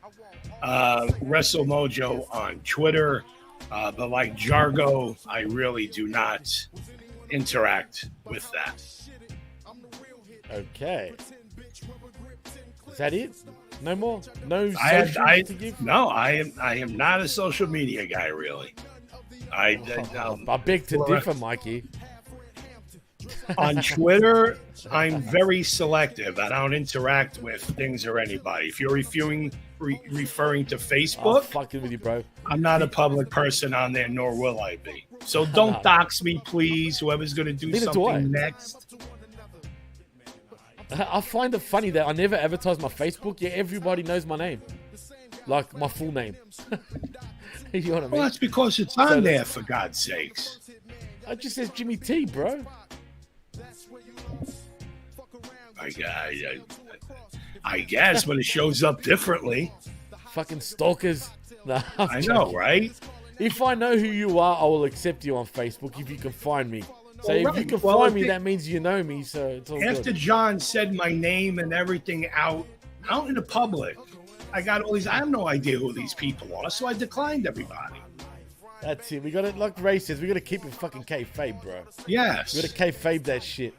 Wrestle Mojo on Twitter. But like Jargo, I really do not interact with that. Okay. Is that it? No more? No social to give? No, I am not a social media guy, really. I beg to differ, Mikey. On Twitter, I'm very selective. I don't interact with things or anybody. If you're referring to Facebook, fucking with you, bro. I'm not a public person on there, nor will I be. So don't dox me, please. Whoever's going to do something next. I find it funny that I never advertise my Facebook, yet everybody knows my name. Like my full name. You know what I mean? Well, that's because it's on there, for God's sakes. It just says Jimmy T, bro. I guess, but it shows up differently. Fucking stalkers. No, I know, right? If I know who you are, I will accept you on Facebook if you can find me. So Well, if you right. can Well, find me, that means you know me. So it's all After good. John said my name and everything out in the public, I got all these. I have no idea who these people are, so I declined everybody. That's it. We got it. Like Ray says, we got to keep it fucking kayfabe, bro. Yes, We got to kayfabe that shit.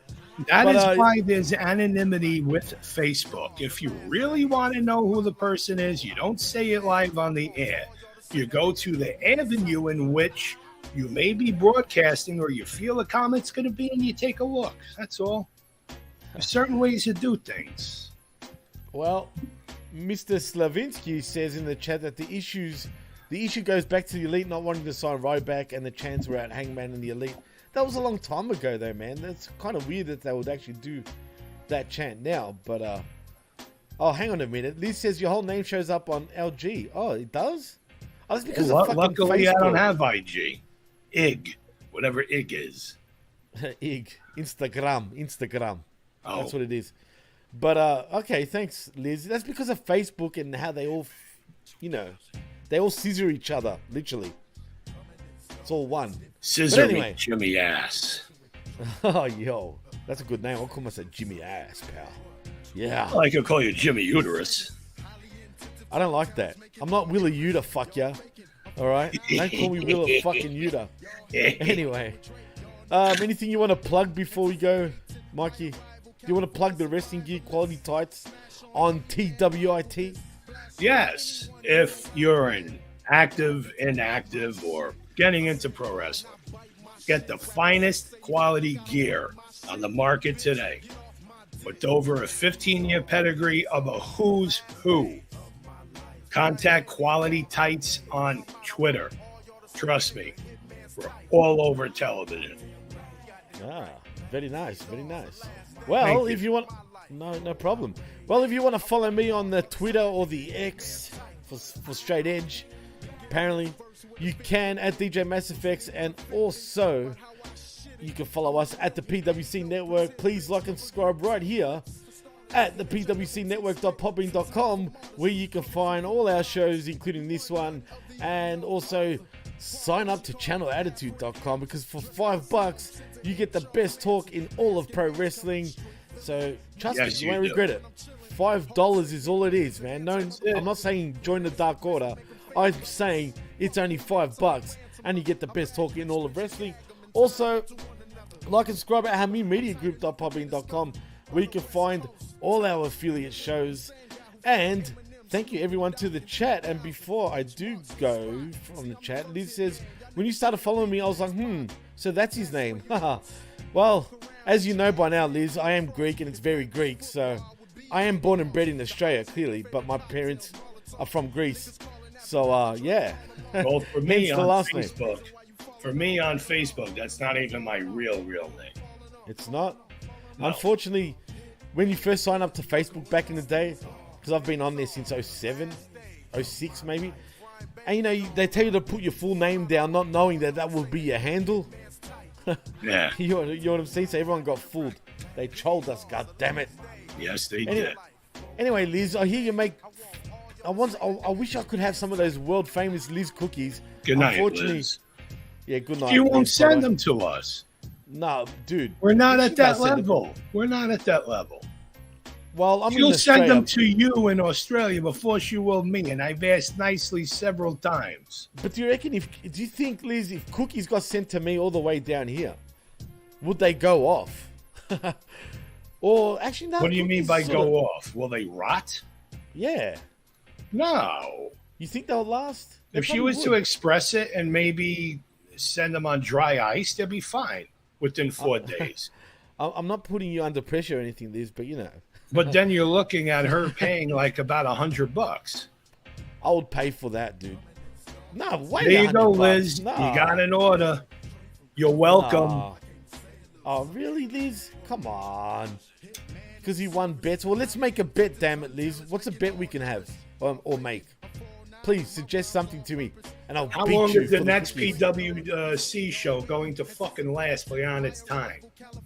That is why there's anonymity with Facebook. If you really want to know who the person is, you don't say it live on the air. You go to the avenue in which you may be broadcasting or you feel the comment's going to be, and you take a look. That's all. There's certain ways to do things. Well, Mr. Slavinsky says in the chat that the issue goes back to the Elite not wanting to sign Ryback and the chants were at Hangman and the Elite. That was a long time ago, though, man. That's kind of weird that they would actually do that chant now. But, oh, hang on a minute. Liz says your whole name shows up on LG. Oh, it does? Oh, that's because of fucking Luckily, Facebook. I don't have IG. IG. Whatever IG is. IG. Instagram. Oh. That's what it is. But, okay, thanks, Liz. That's because of Facebook and how they all, they all scissor each other, literally. It's all one. Scissor anyway. me, Jimmy Ass. Oh, yo. That's a good name. I'll call myself Jimmy Ass, pal. Yeah. Well, I could call you Jimmy Uterus. I don't like that. I'm not Willa Yuta, fuck ya. All right? Don't call me Willa fucking Yuta. Anyway. Anything you want to plug before we go, Mikey? Do you want to plug the Wrestling Gear Quality Tights on TWIT? Yes. If you're an active, inactive, or getting into pro wrestling, get the finest quality gear on the market today. With over a 15-year pedigree of a who's who. Contact Quality Tights on Twitter. Trust me, we're all over television. Ah, very nice, very nice. Well, if you want... No problem. Well, if you want to follow me on the Twitter or the X for Straight Edge, apparently you can at DJ MassFX, and also you can follow us at the PWC Network. Please like and subscribe right here at the pwcnetwork.podbean.com, where you can find all our shows, including this one, and also sign up to channelattitude.com, because for $5 you get the best talk in all of pro wrestling. So trust me, you won't regret it. $5 is all it is, man. No, I'm not saying join the Dark Order. I'm saying it's only $5 and you get the best talk in all of wrestling. Also, like and subscribe at hamimediagroup.podbean.com, where you can find all our affiliate shows. And thank you everyone to the chat. And before I do go from the chat, Liz says, when you started following me, I was like, so that's his name. Well, as you know by now, Liz, I am Greek, and it's very Greek. So I am born and bred in Australia, clearly, but my parents are from Greece. So, yeah. Well, for me the on last name. Facebook, that's not even my real name. It's not? No. Unfortunately, when you first sign up to Facebook back in the day, because I've been on there since 07, 06 maybe, and they tell you to put your full name down, not knowing that will be your handle. Yeah. You know what I'm saying? So everyone got fooled. They trolled us, god damn it. Yes, they did. Anyway, Liz, I hear you make... I wish I could have some of those world famous Liz cookies. Good night, Unfortunately, Liz. Yeah, good night. You won't Liz, send bye-bye. them to us. No, dude. We're not You at should that send them. level. We're not at that level. Well, I'm She'll in send Australia. them to you in Australia before she will me, and I've asked nicely several times. But do you think, Liz, if cookies got sent to me all the way down here, would they go off? Or actually, no. What do you mean by cookies go sort of- off? Will they rot? Yeah. No. You think they'll last? They If she probably was to would. express it and maybe send them on dry ice, they'll be fine within 4 days. I'm not putting you under pressure or anything, Liz, but But then you're looking at her paying like about $100. I would pay for that, dude. No, wait. There you go, $100. Liz. No. You got an order. You're welcome. No. Oh, really, Liz? Come on. Because he won bets. Well, let's make a bet, damn it, Liz. What's a bet we can have or make? Please suggest something to me, and I'll How beat long you is the for next cookies. PWC show going to fucking last beyond its time?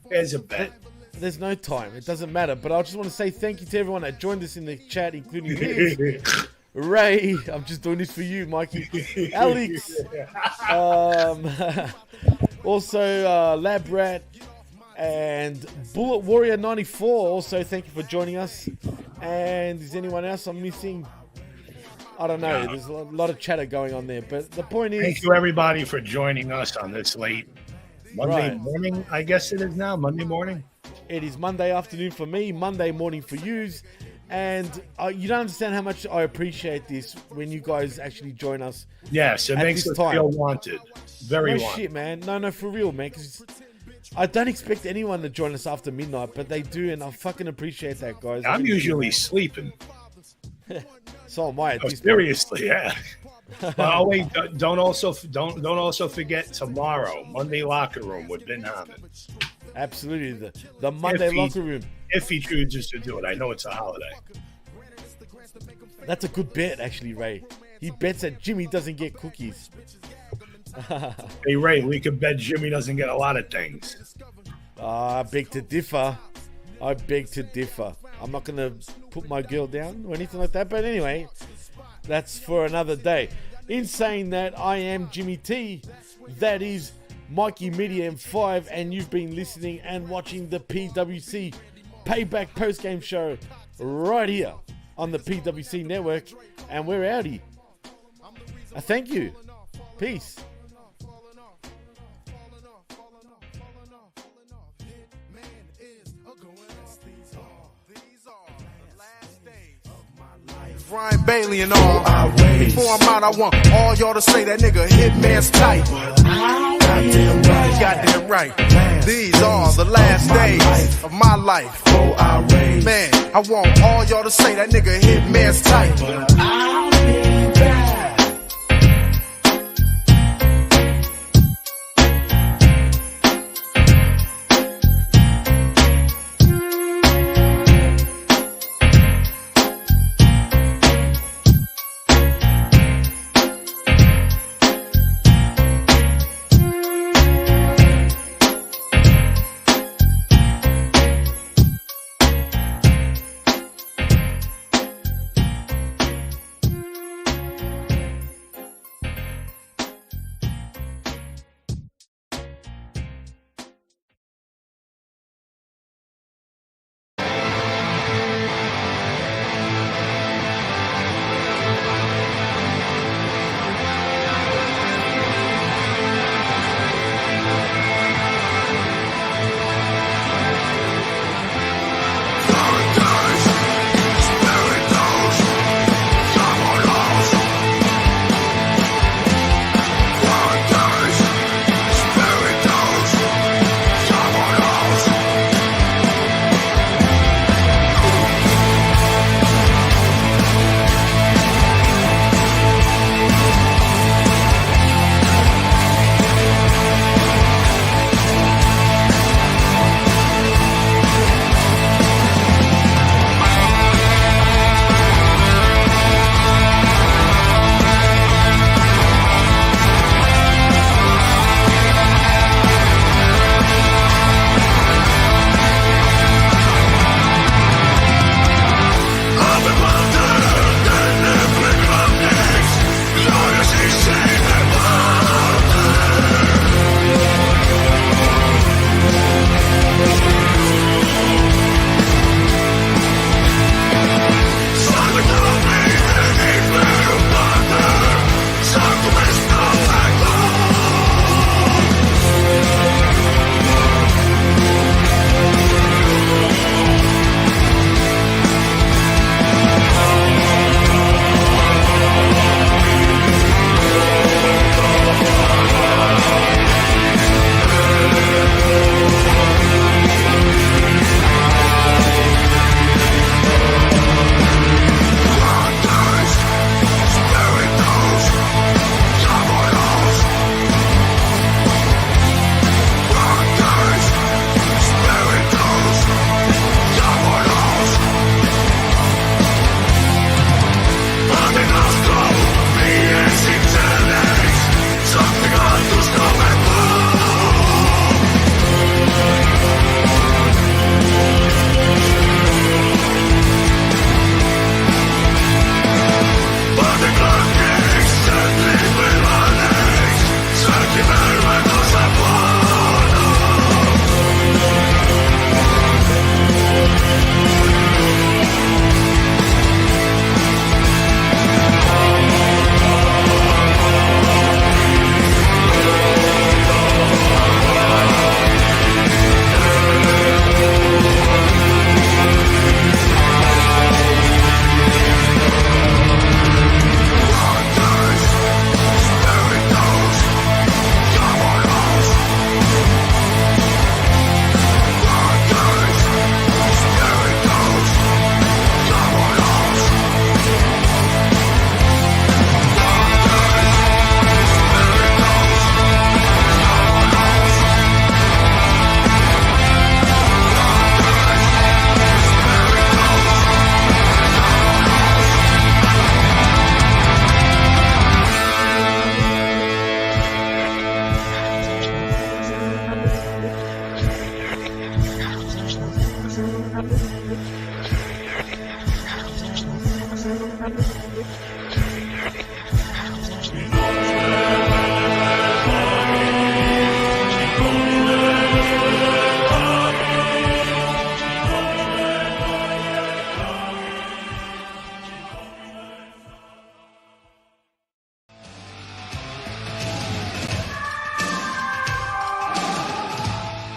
There's a bet. There's no time. It doesn't matter. But I just want to say thank you to everyone that joined us in the chat, including Liz, Ray. I'm just doing this for you, Mikey. Alex. Also, Lab Rat and Bullet Warrior 94. Also, thank you for joining us. And is anyone else I'm missing? I don't know. There's a lot of chatter going on there. But the point is... Thank you, everybody, for joining us on this late Monday morning. I guess it is now, Monday morning. It is Monday afternoon for me, Monday morning for yous. And you don't understand how much I appreciate this when you guys actually join us. Yes, it makes us feel wanted. Very wanted. Shit, man. No, for real, man. 'Cause I don't expect anyone to join us after midnight, but they do, and I fucking appreciate that, guys. I'm usually sleeping. So am I. Seriously, yeah. Oh wait, don't also forget tomorrow, Monday Locker Room with Ben Hammond. Absolutely, the Monday Locker Room. If he chooses to do it, I know it's a holiday. That's a good bet, actually, Ray. He bets that Jimmy doesn't get cookies. Hey Ray, we could bet Jimmy doesn't get a lot of things. I beg to differ. I'm not gonna put my girl down or anything like that. But anyway, that's for another day. In saying that, I am Jimmy T. That is Mikey Media M5, and you've been listening and watching the PWC Payback postgame show right here on the PWC network, and we're outie. Thank you. Peace. Brian Bailey and all. Before I'm out, I want all y'all to say that nigga Hitman's tight. Goddamn right. These are the last days of my life. Man, I want all y'all to say that nigga Hitman's tight.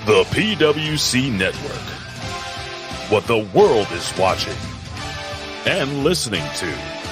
The PWC Network. What the world is watching and listening to.